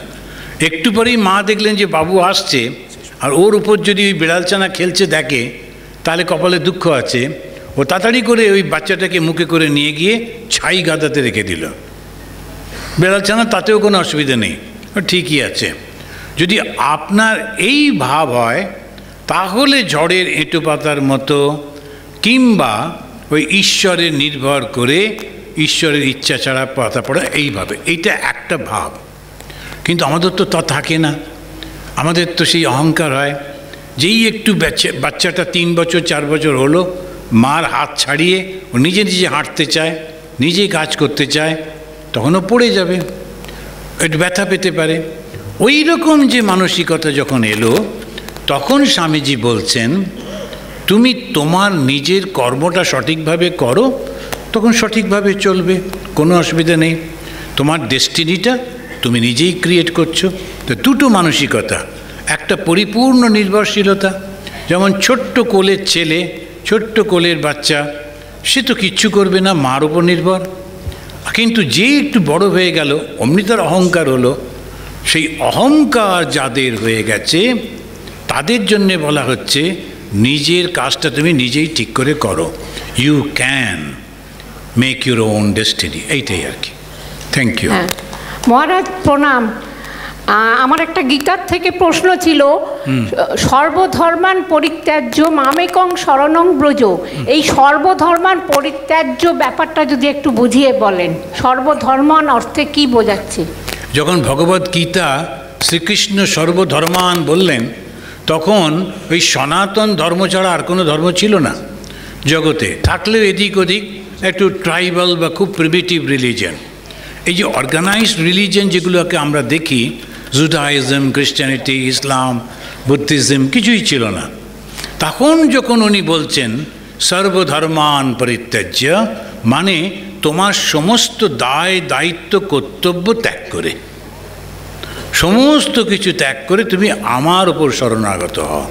B: একটু পরেই মা দেখলেন যে বাবু আসছে, আর ওর উপর যদি ওই বেড়াল ছানা খেলছে দেখে, তাহলে কপালে দুঃখ আছে। ও তাড়াতাড়ি করে ওই বাচ্চাটাকে মুখে করে নিয়ে গিয়ে ছাই গাদাতে রেখে দিল। বেড়াল ছানা তাতেও কোনো অসুবিধা নেই, ঠিকই আছে। যদি আপনার এই ভাব হয়, তাহলে ঝড়ের এঁটো পাতার মতো কিংবা ওই ঈশ্বরের নির্ভর করে ঈশ্বরের ইচ্ছা ছাড়া পাতা পড়া, এইভাবে, এইটা একটা ভাব। কিন্তু আমাদের তো তা থাকে না। আমাদের তো সেই অহংকার হয়, যেই একটু বাচ্চাটা 3 বছর 4 বছর হলো, মার হাত ছাড়িয়ে ও নিজে নিজে হাঁটতে চায়, নিজেই কাজ করতে চায়, তখনও পড়ে যাবে, একটু ব্যথা পেতে পারে। ওই রকম যে মানসিকতা যখন এলো, তখন স্বামীজি বলছেন তুমি তোমার নিজের কর্মটা সঠিকভাবে করো, তখন সঠিকভাবে চলবে, কোনো অসুবিধা নেই। তোমার ডেস্টিনিটা তুমি নিজেই ক্রিয়েট করছো। তো দুটো মানসিকতা, একটা পরিপূর্ণ নির্ভরশীলতা, যেমন ছোট্ট কোলের ছেলে, ছোট্ট কোলের বাচ্চা, সে তো কিচ্ছু করবে না, মার উপর নির্ভর। কিন্তু যে একটু বড় হয়ে গেল, অমনি তার অহংকার হলো। সেই অহংকার যাদের হয়ে গেছে, তাদের জন্যে বলা হচ্ছে নিজের কাজটা তুমি নিজেই ঠিক করে করো। You can make your own destiny, এইটাই আর কি। Thank you.
I: মহারাজ প্রণাম। আমার একটা গীতার থেকে প্রশ্ন ছিল, সর্বধর্মান পরিত্যাজ্য মামেকং শরণং ব্রজ। এই সর্বধর্মান পরিত্যাজ্য ব্যাপারটা যদি একটু বুঝিয়ে বলেন, সর্বধর্মান অর্থে কি বোঝাচ্ছে?
B: যখন ভগবদ গীতা শ্রীকৃষ্ণ সর্বধর্মান বললেন, তখন ওই সনাতন ধর্ম ছাড়া আর কোনো ধর্ম ছিল না জগতে। থাকলেও এদিক ওদিক একটু ট্রাইবাল বা খুব প্রিমিটিভ রিলিজিয়ন। এই যে অর্গানাইজড রিলিজিয়ন যেগুলোকে আমরা দেখি, জুডাইজম, খ্রিস্টানিটি, ইসলাম, বুদ্ধিজম, কিছুই ছিল না। তখন যখন উনি বলছেন সর্বধর্মান পরিত্যাজ্য, মানে তোমার সমস্ত দায় দায়িত্ব কর্তব্য ত্যাগ করে, সমস্ত কিছু ত্যাগ করে তুমি আমার ওপর শরণাগত হও।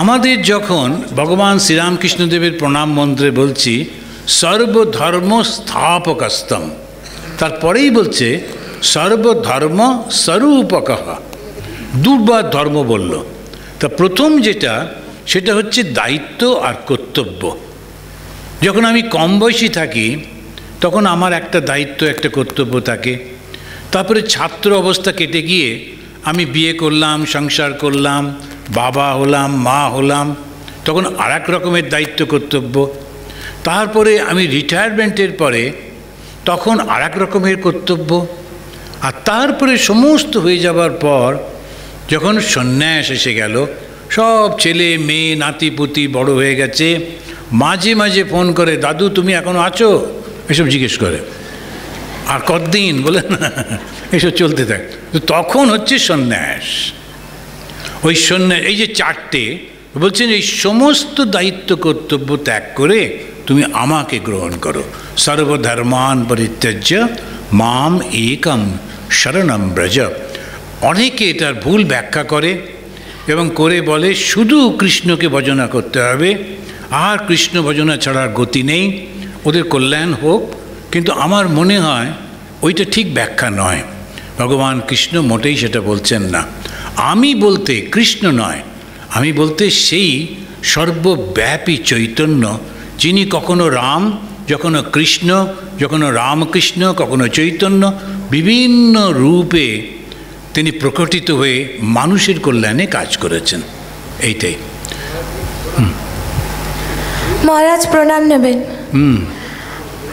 B: আমাদের যখন ভগবান শ্রীরামকৃষ্ণদেবের প্রণাম মন্ত্রে বলছি সর্বধর্ম স্থাপকস্তম, তারপরেই বলছে সর্বধর্ম স্বরূপক। দুবার ধর্ম বলল। তা প্রথম যেটা, সেটা হচ্ছে দায়িত্ব আর কর্তব্য। যখন আমি কম বয়সী থাকি, তখন আমার একটা দায়িত্ব, একটা কর্তব্য থাকে। তারপরে ছাত্র অবস্থা কেটে গিয়ে আমি বিয়ে করলাম, সংসার করলাম, বাবা হলাম, মা হলাম, তখন আর এক রকমের দায়িত্ব কর্তব্য। তারপরে আমি রিটায়ারমেন্টের পরে তখন আর এক রকমের কর্তব্য। আর তারপরে সমস্ত হয়ে যাবার পর যখন সন্ন্যাস এসে গেল, সব ছেলে মেয়ে নাতিপুতি বড় হয়ে গেছে, মাঝে মাঝে ফোন করে, দাদু তুমি এখনও আছো, এসব জিজ্ঞেস করে। আর কতদিন বলে না, এসব চলতে থাকে। তো তখন হচ্ছে সন্ন্যাস। ওই সন্ন্যাস, এই যে চারটে বলছেন, এই সমস্ত দায়িত্ব কর্তব্য ত্যাগ করে তুমি আমাকে গ্রহণ করো। সর্বধর্মান পরিত্যাজ্য মাম একম শরণম ব্রজ। অনেকে এটার ভুল ব্যাখ্যা করে এবং করে বলে শুধু কৃষ্ণকে ভজনা করতে হবে, আর কৃষ্ণ ভজনা ছাড়ার গতি নেই, ওদের কল্যাণ হোক। কিন্তু আমার মনে হয় ওইটা ঠিক ব্যাখ্যা নয়। ভগবান কৃষ্ণ মোটেই সেটা বলছেন না। আমি বলতে কৃষ্ণ নয়, আমি বলতে সেই সর্বব্যাপী চৈতন্য, যিনি কখনো রাম, যখনও কৃষ্ণ, যখনও রামকৃষ্ণ, কখনো চৈতন্য, বিভিন্ন রূপে তিনি প্রকটিত হয়ে মানুষের কল্যাণে কাজ করেছেন। এইটাই।
J: মহারাজ প্রণাম নেবেন।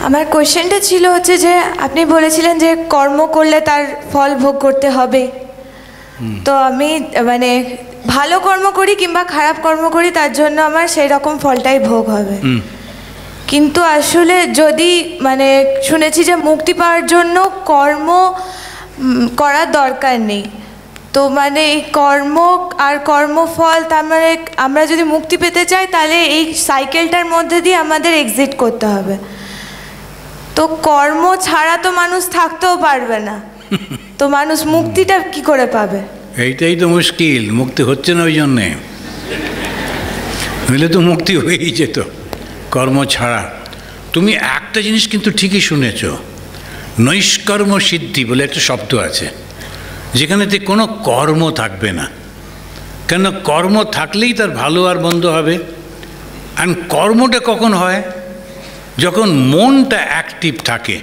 J: আমার কোয়েশ্চেনটা ছিল হচ্ছে যে আপনি বলেছিলেন যে কর্ম করলে তার ফল ভোগ করতে হবে। তো আমি মানে ভালো কর্ম করি কিংবা খারাপ কর্ম করি, তার জন্য আমার সেই রকম ফলটাই ভোগ হবে। কিন্তু আসলে যদি মানে শুনেছি যে মুক্তি পাওয়ার জন্য কর্ম করার দরকার নেই, তো মানে এই কর্ম আর কর্মফল, তার মানে আমরা যদি মুক্তি পেতে চাই তাহলে এই সাইকেলটার মধ্যে দিয়ে আমাদের এক্সিট করতে হবে। তো কর্ম ছাড়া তো মানুষ থাকতেও পারবে না, তো মানুষ মুক্তিটা কি করে পাবে?
B: এইটাই তো মুশকিল, মুক্তি হচ্ছে না ওই জন্যে। নইলে তো মুক্তি হয়েই যেত কর্ম ছাড়া। তুমি একটা জিনিস কিন্তু ঠিকই শুনেছ, নৈষ্কর্ম সিদ্ধি বলে একটা শব্দ আছে, যেখানেতে কোনো কর্ম থাকবে না। কেন? কর্ম থাকলেই তার ভালো আর মন্দ হবে। আর কর্মটা কখন হয়? যখন মনটা অ্যাক্টিভ থাকে।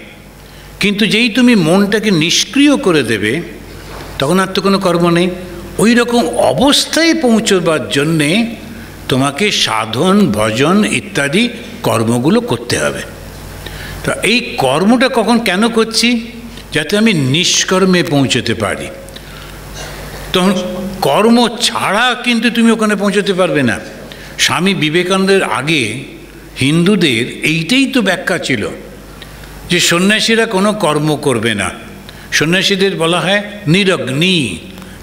B: কিন্তু যেই তুমি মনটাকে নিষ্ক্রিয় করে দেবে, তখন আর তো কোনো কর্ম নেই। ওই রকম অবস্থায় পৌঁছবার জন্যে তোমাকে সাধন, ভজন ইত্যাদি কর্মগুলো করতে হবে। তো এই কর্মটা কখন কেন করছি? যাতে আমি নিষ্কর্মে পৌঁছতে পারি। তখন কর্ম ছাড়া কিন্তু তুমি ওখানে পৌঁছতে পারবে না। স্বামী বিবেকানন্দের আগে হিন্দুদের এইটাই তো ব্যাখ্যা ছিল যে সন্ন্যাসীরা কোনো কর্ম করবে না। সন্ন্যাসীদের বলা হয় নিরগ্নি,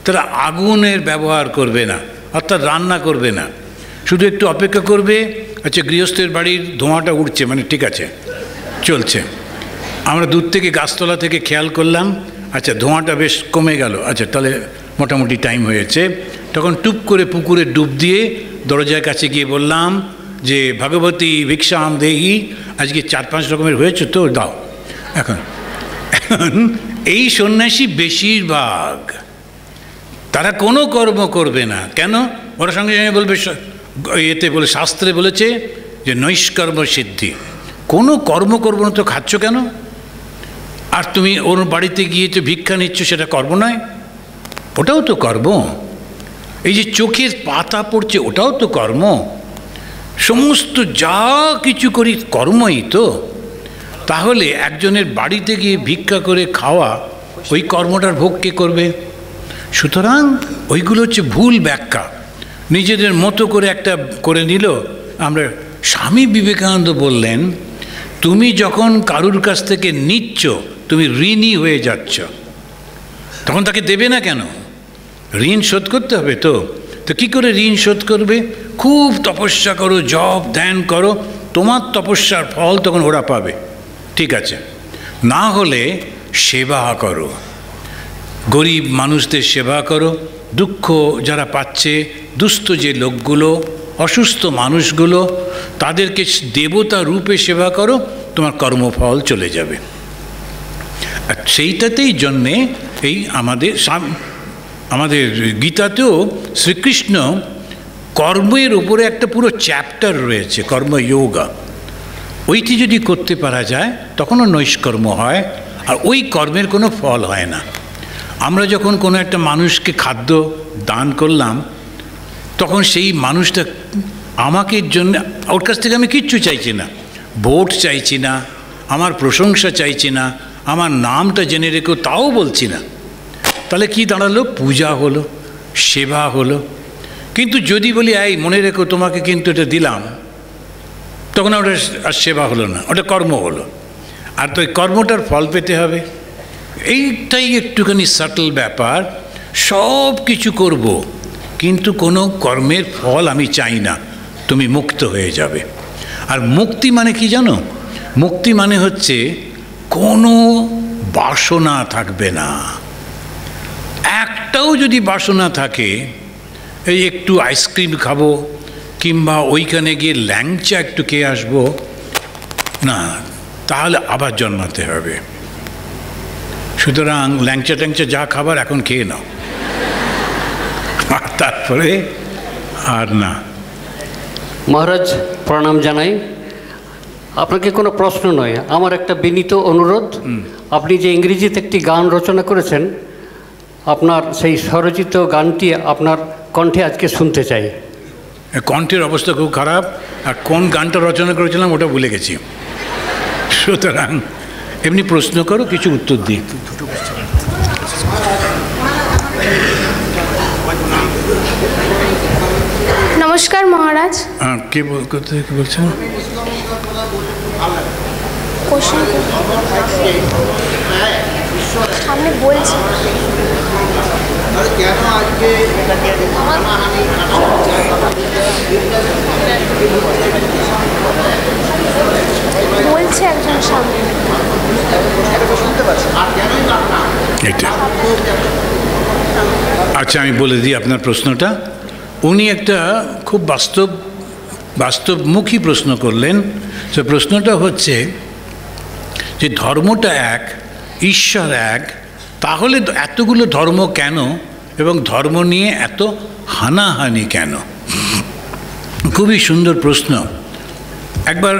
B: তারা আগুনের ব্যবহার করবে না, অর্থাৎ রান্না করবে না, শুধু একটু অপেক্ষা করবে। আচ্ছা, গৃহস্থের বাড়ির ধোঁয়াটা উঠছে, মানে ঠিক আছে চলছে, আমরা দূর থেকে গাছতলা থেকে খেয়াল করলাম, আচ্ছা ধোঁয়াটা বেশ কমে গেল, আচ্ছা তাহলে মোটামুটি টাইম হয়েছে। তখন টুপ করে পুকুরে ডুব দিয়ে দরজার কাছে গিয়ে বললাম যে ভগবতী ভিক্ষাম দেহি, আজকে 4-5 রকমের হয়েছে তো দাও। এখন এই সন্ন্যাসী বেশিরভাগ তারা কোনো কর্ম করবে না। কেন? ওরা সঙ্গে সঙ্গে বলবে, এতে বলে শাস্ত্রে বলেছে যে নৈষ্কর্ম সিদ্ধি। কোনো কর্ম করবো না তো খাচ্ছ কেন? আর তুমি ওর বাড়িতে গিয়ে যে ভিক্ষা নিচ্ছ, সেটা কর্ম নয়? ওটাও তো কর্ম। এই যে চোখের পাতা পড়ছে, ওটাও তো কর্ম। সমস্ত যা কিছু করি কর্মই তো। তাহলে একজনের বাড়িতে গিয়ে ভিক্ষা করে খাওয়া, ওই কর্মটার ভোগ কে করবে? সুতরাং ওইগুলো হচ্ছে ভুল ব্যাখ্যা, নিজেদের মতো করে একটা করে নিল। আমরা স্বামী বিবেকানন্দ বললেন, তুমি যখন কারুর কাছ থেকে নিচ্ছ, তুমি ঋণী হয়ে যাচ্ছ, তখন তাকে দেবে না কেন? ঋণ শোধ করতে হবে তো। তো কী করে ঋণ শোধ করবে? খুব তপস্যা করো, জপ ধ্যান করো, তোমার তপস্যার ফল তখন ওরা পাবে, ঠিক আছে? না হলে সেবা করো, গরিব মানুষদের সেবা করো, দুঃখ যারা পাচ্ছে, দুস্থ যে লোকগুলো, অসুস্থ মানুষগুলো, তাদেরকে দেবতা রূপে সেবা করো, তোমার কর্মফল চলে যাবে। আর সেইটাতেই জন্যে এই আমাদের গীতাতেও শ্রীকৃষ্ণ কর্মের উপরে একটা পুরো চ্যাপ্টার রয়েছে, কর্মযোগা। ওইটি যদি করতে পারা যায় তখনও নৈষ্কর্ম হয়, আর ওই কর্মের কোনো ফল হয় না। আমরা যখন কোনো একটা মানুষকে খাদ্য দান করলাম, তখন সেই মানুষটা আমাকে জন্য ওর কাছ থেকে আমি কিচ্ছু চাইছি না, ভোট চাইছি না, আমার প্রশংসা চাইছি না, আমার নামটা জেনে রেখো তাও বলছি না। তাহলে কি দাঁড়ালো? পূজা হলো, সেবা হলো। কিন্তু যদি বলি এই মনে রেখো তোমাকে কিন্তু এটা দিলাম, তখন ওটা আর সেবা হলো না, ওটা কর্ম হলো। আর তো ওই কর্মটার ফল পেতে হবে, এইটাই একটুখানি সাটল ব্যাপার। সব কিছু করব কিন্তু কোনো কর্মের ফল আমি চাই না, তুমি মুক্ত হয়ে যাবে। আর মুক্তি মানে কি জানো? মুক্তি মানে হচ্ছে কোনো বাসনা থাকবে না। একটাও যদি বাসনা থাকে, এই একটু আইসক্রিম খাবো কিংবা ওইখানে গিয়ে ল্যাংচা একটু খেয়ে আসবো না, তাহলে আবার জন্মাতে হবে। সুতরাং ল্যাংচা ট্যাংচা যা খাবার এখন খেয়ে নাও, আর তারপরে আর না।
K: মহারাজ প্রণাম জানাই। আপনাকে কোনো প্রশ্ন নয়, আমার একটা বিনীত অনুরোধ। আপনি যে ইংরেজিতে একটি গান রচনা করেছেন, আপনার সেই স্বরচিত গানটি আপনার কণ্ঠে আজকে শুনতে চাই।
B: কণ্ঠের অবস্থা খুব খারাপ, আর কোন গানটা রচনা করেছিলাম ওটা ভুলে গেছি। সুতরাং এমনি প্রশ্ন করো, কিছু উত্তর দিই।
L: নমস্কার মহারাজ।
B: হ্যাঁ, কে বলছেন?
L: আমি বলছি বলছে একজন সামনে।
B: আচ্ছা, আমি বলে দিই আপনার প্রশ্নটা। উনি একটা খুব বাস্তবমুখী প্রশ্ন করলেন। সে প্রশ্নটা হচ্ছে যে ধর্মটা এক, ঈশ্বর এক, তাহলে এতগুলো ধর্ম কেন এবং ধর্ম নিয়ে এত হানাহানি কেন? খুবই সুন্দর প্রশ্ন। একবার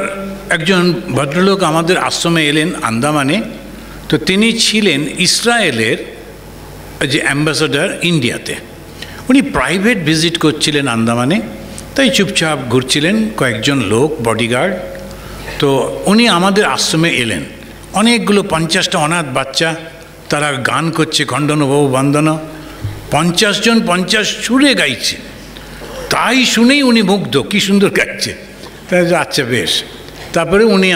B: একজন ভদ্রলোক আমাদের আশ্রমে এলেন আন্দামানে। তো তিনি ছিলেন ইসরায়েলের যে অ্যাম্বাসাডার ইন্ডিয়াতে। উনি প্রাইভেট ভিজিট করছিলেন আন্দামানে, তাই চুপচাপ ঘুরছিলেন, কয়েকজন লোক বডিগার্ড। তো উনি আমাদের আশ্রমে এলেন। অনেকগুলো 50টা অনাথ বাচ্চা, তারা গান করছে খণ্ডন বহু বন্দন, 50 জন 50 সুরে গাইছে। তাই শুনেই উনি মুগ্ধ, কী সুন্দর গাইছে। তাই আচ্ছা বেশ। তারপরে উনি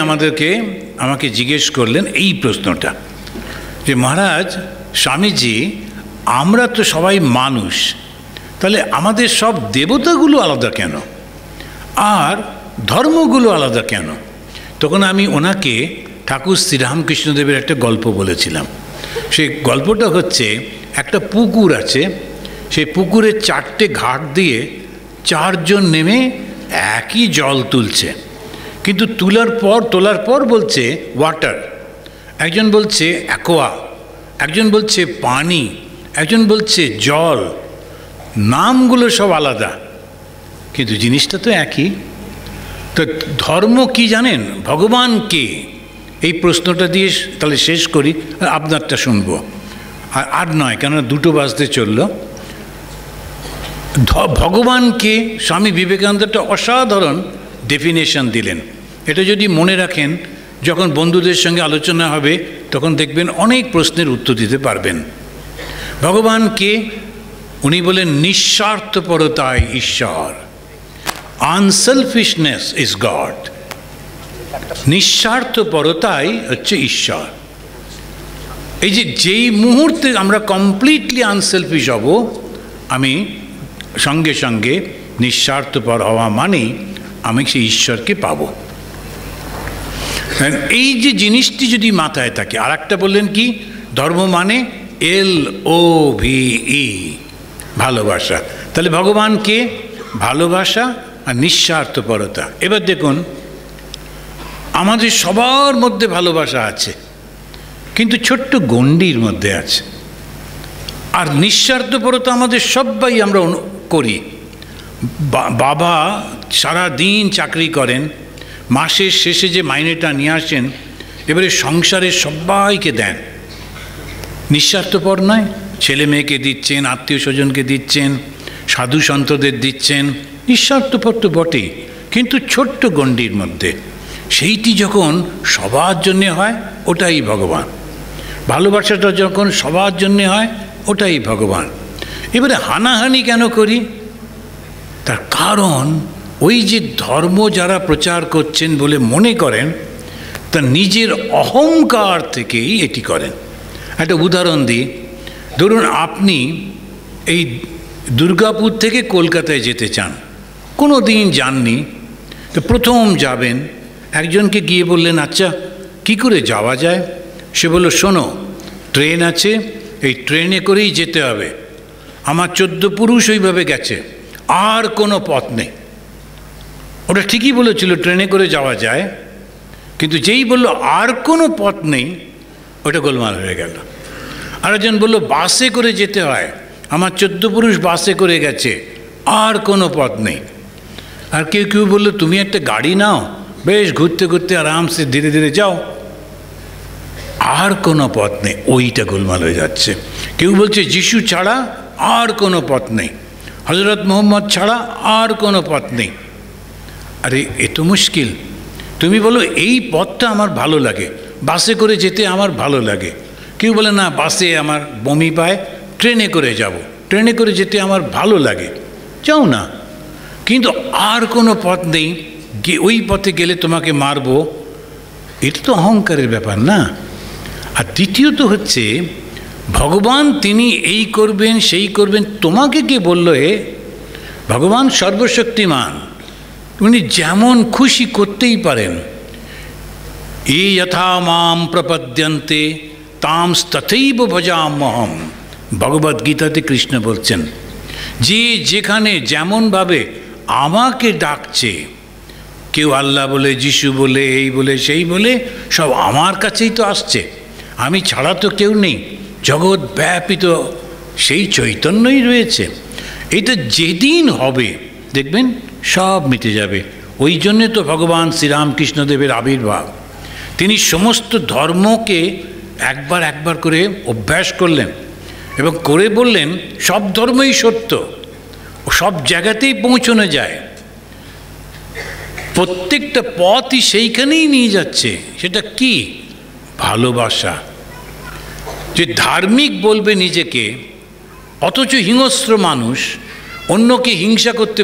B: আমাকে জিজ্ঞেস করলেন এই প্রশ্নটা যে মহারাজ, স্বামীজি, আমরা তো সবাই মানুষ, তাহলে আমাদের সব দেবতাগুলো আলাদা কেন আর ধর্মগুলো আলাদা কেন? তখন আমি ওনাকে ঠাকুর শ্রীরামকৃষ্ণদেবের একটা গল্প বলেছিলাম। সেই গল্পটা হচ্ছে, একটা পুকুর আছে, সেই পুকুরের 4টে ঘাট দিয়ে 4 জন নেমে একই জল তুলছে, কিন্তু তোলার পর বলছে ওয়াটার, একজন বলছে অ্যাকোয়া, একজন বলছে পানি, একজন বলছে জল। নামগুলো সব আলাদা, কিন্তু জিনিসটা তো একই। তো ধর্ম কি জানেন? ভগবান কে? এই প্রশ্নটা দিয়ে তাহলে শেষ করি, আপনারটা শুনবো। আর নয়, কেননা 2টো বাজতে চললো। ভগবানকে স্বামী বিবেকানন্দ একটা অসাধারণ ডেফিনেশন দিলেন। এটা যদি মনে রাখেন, যখন বন্ধুদের সঙ্গে আলোচনা হবে তখন দেখবেন অনেক প্রশ্নের উত্তর দিতে পারবেন। ভগবানকে উনি বলেন নিঃস্বার্থপরতাই ঈশ্বর, আনসেলফিশনেস ইজ গড। নিঃস্বার্থপরতাই হচ্ছে ঈশ্বর। এই যেই মুহূর্তে আমরা কমপ্লিটলি আনসেলফিশ হব, আমি সঙ্গে সঙ্গে নিঃস্বার্থপর হওয়া মানেই আমি সেই ঈশ্বরকে পাব। এই যে জিনিসটি যদি মাথায় থাকে। আর একটা বললেন কি? ধর্ম মানে LOVE, ভালোবাসা। তাহলে ভগবানকে ভালোবাসা আর নিঃস্বার্থপরতা। এবার দেখুন, আমাদের সবার মধ্যে ভালোবাসা আছে, কিন্তু ছোট্ট গণ্ডির মধ্যে আছে। আর নিঃস্বার্থপরতা আমাদের সবাই আমরা করি। বাবা সারা দিন চাকরি করেন, মাসের শেষে যে মাইনেটা নিয়ে আসেন, এবারে সংসারের সবাইকে দেন। নিঃস্বার্থপর নয়? ছেলে মেয়েকে দিচ্ছেন, আত্মীয় স্বজনকে দিচ্ছেন, সাধু সন্তদের দিচ্ছেন, নিঃস্বার্থপর তো বটেই, কিন্তু ছোট্ট গণ্ডির মধ্যে। সেইটি যখন সবার জন্যে হয় ওটাই ভগবান। ভালোবাসাটা যখন সবার জন্যে হয় ওটাই ভগবান। এবারে হানাহানি কেন করি? তার কারণ ওই যে ধর্ম যারা প্রচার করছেন বলে মনে করেন, তার নিজের অহংকার থেকেই এটি করেন। একটা উদাহরণ দিই, ধরুন আপনি এই দুর্গাপুর থেকে কলকাতায় যেতে চান, কোনো দিন যাননি, তো প্রথম যাবেন, একজনকে গিয়ে বললেন আচ্ছা কি করে যাওয়া যায়? সে বলল শোনো, ট্রেন আছে, এই ট্রেনে করেই যেতে হবে। আমার 14 পুরুষ ওইভাবে গেছে, আর কোনো পথ নেই। ওটা ঠিকই বলেছিল ট্রেনে করে যাওয়া যায়, কিন্তু যেই বলল আর কোনো পথ নেই, ওটা গোলমাল হয়ে গেল। আরেকজন বলল বাসে করে যেতে হয়, আমার 14 পুরুষ বাসে করে গেছে, আর কোনো পথ নেই। আর কেউ কেউ বললো তুমি একটা গাড়ি নাও, বেশ ঘুরতে ঘুরতে আরামসে ধীরে ধীরে যাও, আর কোনো পথ নেই, ওইটা গোলমাল হয়ে যাচ্ছে। কেউ বলছে যিশু ছাড়া আর কোনো পথ নেই, হজরত মোহাম্মদ ছাড়া আর কোনো পথ নেই। আরে এ তো মুশকিল। তুমি বলো এই পথটা আমার ভালো লাগে, বাসে করে যেতে আমার ভালো লাগে। কেউ বলে না বাসে আমার বমি পায়, ট্রেনে করে যাব, ট্রেনে করে যেতে আমার ভালো লাগে, যাও না। কিন্তু আর কোনো পথ নেই, ওই পথে গেলে তোমাকে মারবো, এটা তো অহংকারের ব্যাপার না। আর দ্বিতীয়ত হচ্ছে ভগবান তিনি এই করবেন সেই করবেন, তোমাকে কে বললো? ভগবান সর্বশক্তিমান, উনি যেমন খুশি করতেই পারেন। এ যথা মাম প্রপদ্যন্তে তাম তথৈব ভজাম্যহম, ভগবদ্গীতাতে কৃষ্ণ বলছেন যে যেখানে যেমনভাবে আমাকে ডাকছে, কেউ আল্লাহ বলে, যিশু বলে, এই বলে, সেই বলে, সব আমার কাছেই তো আসছে, আমি ছাড়া তো কেউ নেই, জগৎ ব্যাপিত সেই চৈতন্যই রয়েছে। এটা যেদিন হবে দেখবেন সব মিটে যাবে। ওই জন্যে তো ভগবান শ্রীরামকৃষ্ণদেবের আবির্ভাব। তিনি সমস্ত ধর্মকে একবার একবার করে অভ্যাস করলেন এবং করে বললেন সব ধর্মই সত্য, সব জায়গাতেই পৌঁছানো যায়, প্রত্যেকটা পথই সেইখানেই নিয়ে যাচ্ছে। সেটা কি? ভালোবাসা। যে ধার্মিক বলবে নিজেকে, অথচ হিংস্র মানুষ অন্যকে হিংসা করতে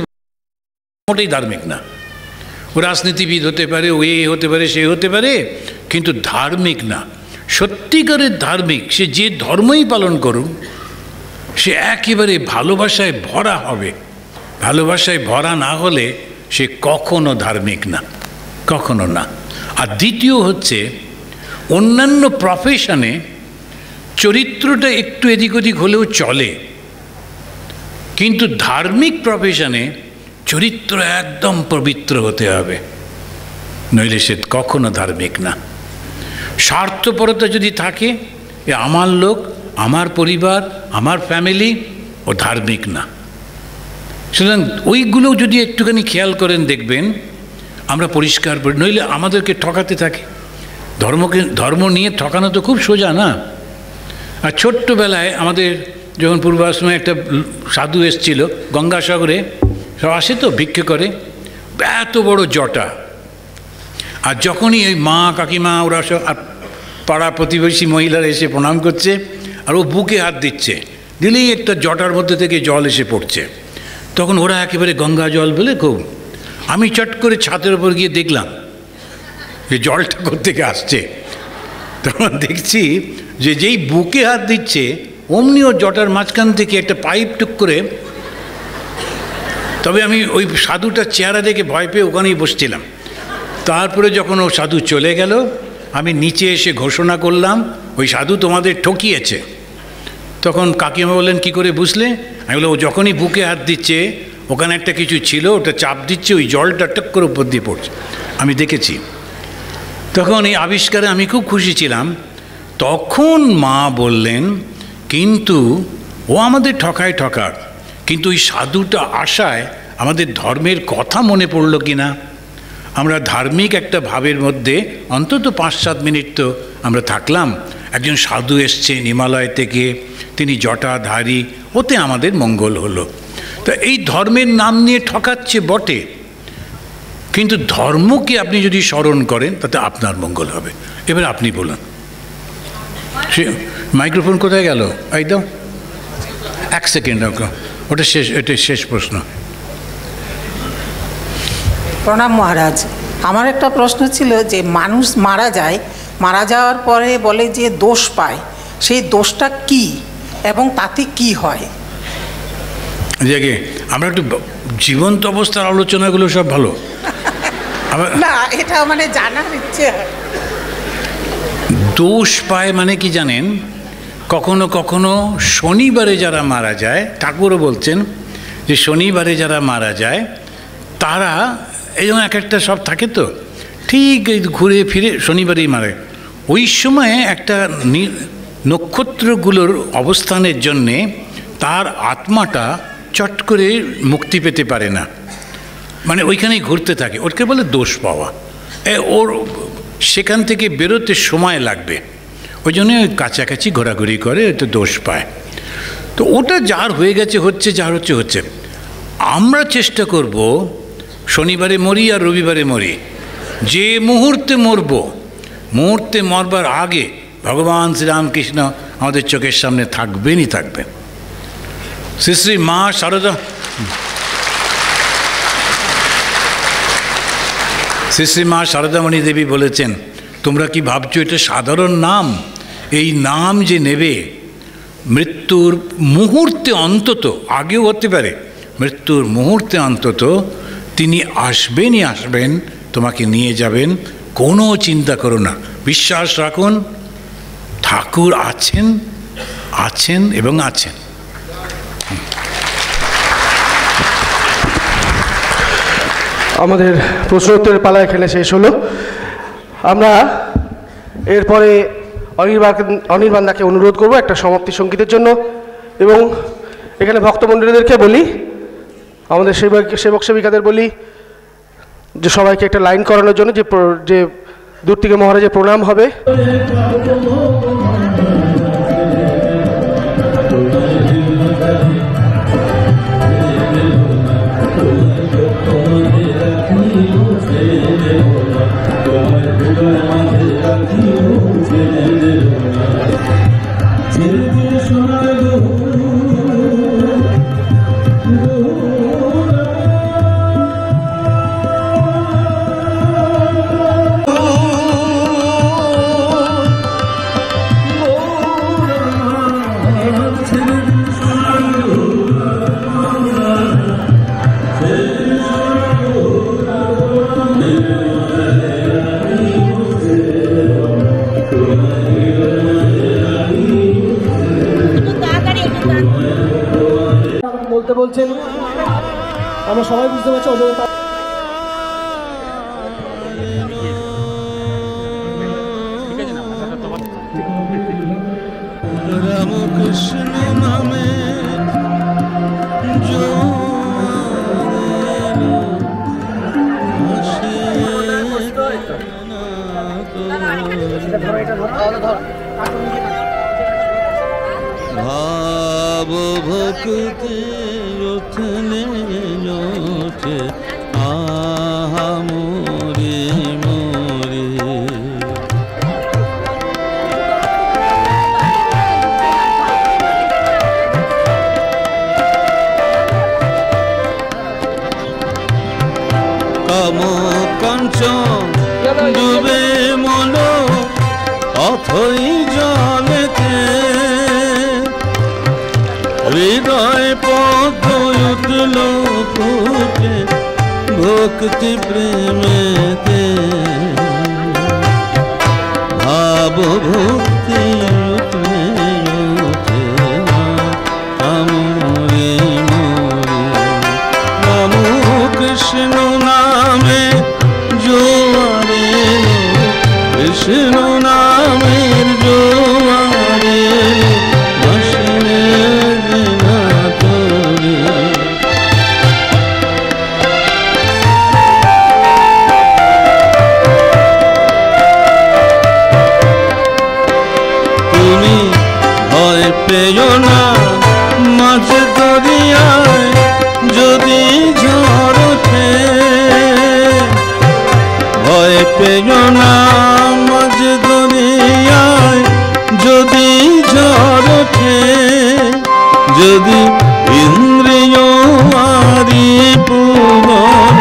B: মোটেই ধার্মিক না। ও রাজনীতিবিদ হতে পারে, ও এ হতে পারে, সে হতে পারে, কিন্তু ধার্মিক না। সত্যিকারের ধার্মিক সে যে ধর্মই পালন করুন, সে একেবারে ভালোবাসায় ভরা হবে। ভালোবাসায় ভরা না হলে সে কখনো ধার্মিক না, কখনো না। আর দ্বিতীয় হচ্ছে অন্যান্য প্রফেশনে চরিত্রটা একটু এদিক ওদিক হলেও চলে, কিন্তু ধার্মিক প্রফেশনে চরিত্র একদম পবিত্র হতে হবে, নইলে সে কখনো ধার্মিক না। স্বার্থপরতা যদি থাকে, এ আমার লোক, আমার পরিবার, আমার ফ্যামিলি, ও ধার্মিক না। সুতরাং ওইগুলো যদি একটুখানি খেয়াল করেন দেখবেন আমরা পরিষ্কার, নইলে আমাদেরকে ঠকাতে থাকে। ধর্ম নিয়ে ঠকানো তো খুব সোজা না। আর ছোট্টবেলায় আমাদের যখন পূর্বাশ্রমে একটা সাধু এসেছিল গঙ্গাসাগরে, সব আসে তো ভিক্ষে করে, এত বড় জটা। আর যখনই ওই মা কাকিমা ওরা সব পাড়া প্রতিবেশী মহিলারা এসে প্রণাম করছে, আর ও বুকে হাত দিচ্ছে, দিলেই একটা জটার মধ্যে থেকে জল এসে পড়ছে, তখন ওরা একেবারে গঙ্গা জল বলে খুব। আমি চট করে ছাদের ওপর গিয়ে দেখলাম যে জলটা কোত্থেকে আসছে। তখন দেখছি যে যেই বুকে হাত দিচ্ছে অমনি ও জটার মাঝখান থেকে একটা পাইপ টুক করে, তবে আমি ওই সাধুটার চেহারা দেখে ভয় পেয়ে ওখানেই বসছিলাম। তারপরে যখন ও সাধু চলে গেল, আমি নিচে এসে ঘোষণা করলাম ওই সাধু তোমাদের ঠকিয়েছে। তখন কাকিমা বললেন কী করে বুঝলে? আমি বললাম ও যখনই বুকে হাত দিচ্ছে ওখানে একটা কিছু ছিল, ওটা চাপ দিচ্ছে, ওই জলটা টক করে উপর দিয়ে পড়ছে, আমি দেখেছি। তখন এই আবিষ্কারে আমি খুব খুশি ছিলাম। তখন মা বললেন কিন্তু ও আমাদের ঠকায় ঠকাক, কিন্তু ওই সাধুটা আশায় আমাদের ধর্মের কথা মনে পড়লো কি না। আমরা ধার্মিক একটা ভাবের মধ্যে অন্তত 5-7 মিনিট তো আমরা থাকলাম। একজন সাধু এসছেন হিমালয় থেকে, তিনি জটাধারী, ওতে আমাদের মঙ্গল হলো। তা এই ধর্মের নাম নিয়ে ঠকাচ্ছে বটে, কিন্তু ধর্মকে আপনি যদি স্মরণ করেন তাতে আপনার মঙ্গল হবে। এবার আপনি বলুন। সে মাইক্রোফোন কোথায় গেল? একদম 1 সেকেন্ড, ওটা শেষ প্রশ্ন।
M: প্রণাম মহারাজ। আমার একটা প্রশ্ন ছিল যে মানুষ মারা যায়, মারা যাওয়ার পরে বলে যে দোষ পায়, সেই দোষটা কি এবং তাতে কি হয়?
B: দেখে আমরা একটু জীবন্ত অবস্থার আলোচনাগুলো সব ভালো
M: না, এটা মানে জানার ইচ্ছে।
B: দোষ পায় মানে কি জানেন, কখনো কখনো শনিবারে যারা মারা যায়, ঠাকুরও বলছেন যে শনিবারে যারা মারা যায় তারা এই যেমন এক একটা সব থাকে তো, ঠিক ঘুরে ফিরে শনিবারেই মারে। ওই সময় একটা নক্ষত্রগুলোর অবস্থানের জন্যে তার আত্মাটা চট করে মুক্তি পেতে পারে না, মানে ওইখানেই ঘুরতে থাকে, ওকে বলে দোষ পাওয়া। ওর সেখান থেকে বেরোতে সময় লাগবে, ওই জন্য কাছাকাছি ঘোরাঘুরি করে, তো দোষ পায়। তো ওটা যার হয়ে গেছে হচ্ছে, যার হচ্ছে হচ্ছে। আমরা চেষ্টা করব শনিবারে মরি আর রবিবারে মরি, যে মুহূর্তে মরব, মুহূর্তে মরবার আগে ভগবান শ্রীরামকৃষ্ণ আমাদের চোখের সামনে থাকবেনই থাকবেন। শ্রী শ্রী মা শারদা, শ্রী শ্রী মা শারদামণি দেবী বলেছেন, তোমরা কি ভাবছো এটা সাধারণ নাম? এই নাম যে নেবে মৃত্যুর মুহূর্তে অন্তত, আগেও হতে পারে, মৃত্যুর মুহূর্তে অন্তত তিনি আসবেনই আসবেন, তোমাকে নিয়ে যাবেন। কোনো চিন্তা করো না, বিশ্বাস রাখুন, ঠাকুর আছেন, আছেন এবং আছেন।
A: আমাদের প্রশ্ন উত্তরের পালা এখানে শেষ হলো। আমরা এরপরে অনির্বাণদাকে অনুরোধ করব একটা সমাপ্তি সঙ্গীতের জন্য, এবং এখানে ভক্তমণ্ডলীদেরকে বলি, আমাদের সেবক সেবিকাদের বলি যে সবাইকে একটা লাইন করানোর জন্য, যে দূর থেকে মহারাজের প্রণাম হবে। বলছেন আমরা সবাই বুঝতে পারছি রামকৃষ্ণ নামে ভাব ভক্তি উঠলে ওঠে আহা মোরে মোরে কাম কাঞ্চন ডুবে মন অথই জলেতে হৃদয় পদ্ম উঠল ফুটে ভক্তি প্রেমেতে ভাব ভক্তি উঠলে ওঠে আমরে মোরে রাম কৃষ্ণ নামে জোয়ারে কৃষ্ণ নামের জোয়ারে পেও না মাঝ দরিয়ায়
N: যদি ইন্দ্রিয় আদি পুনর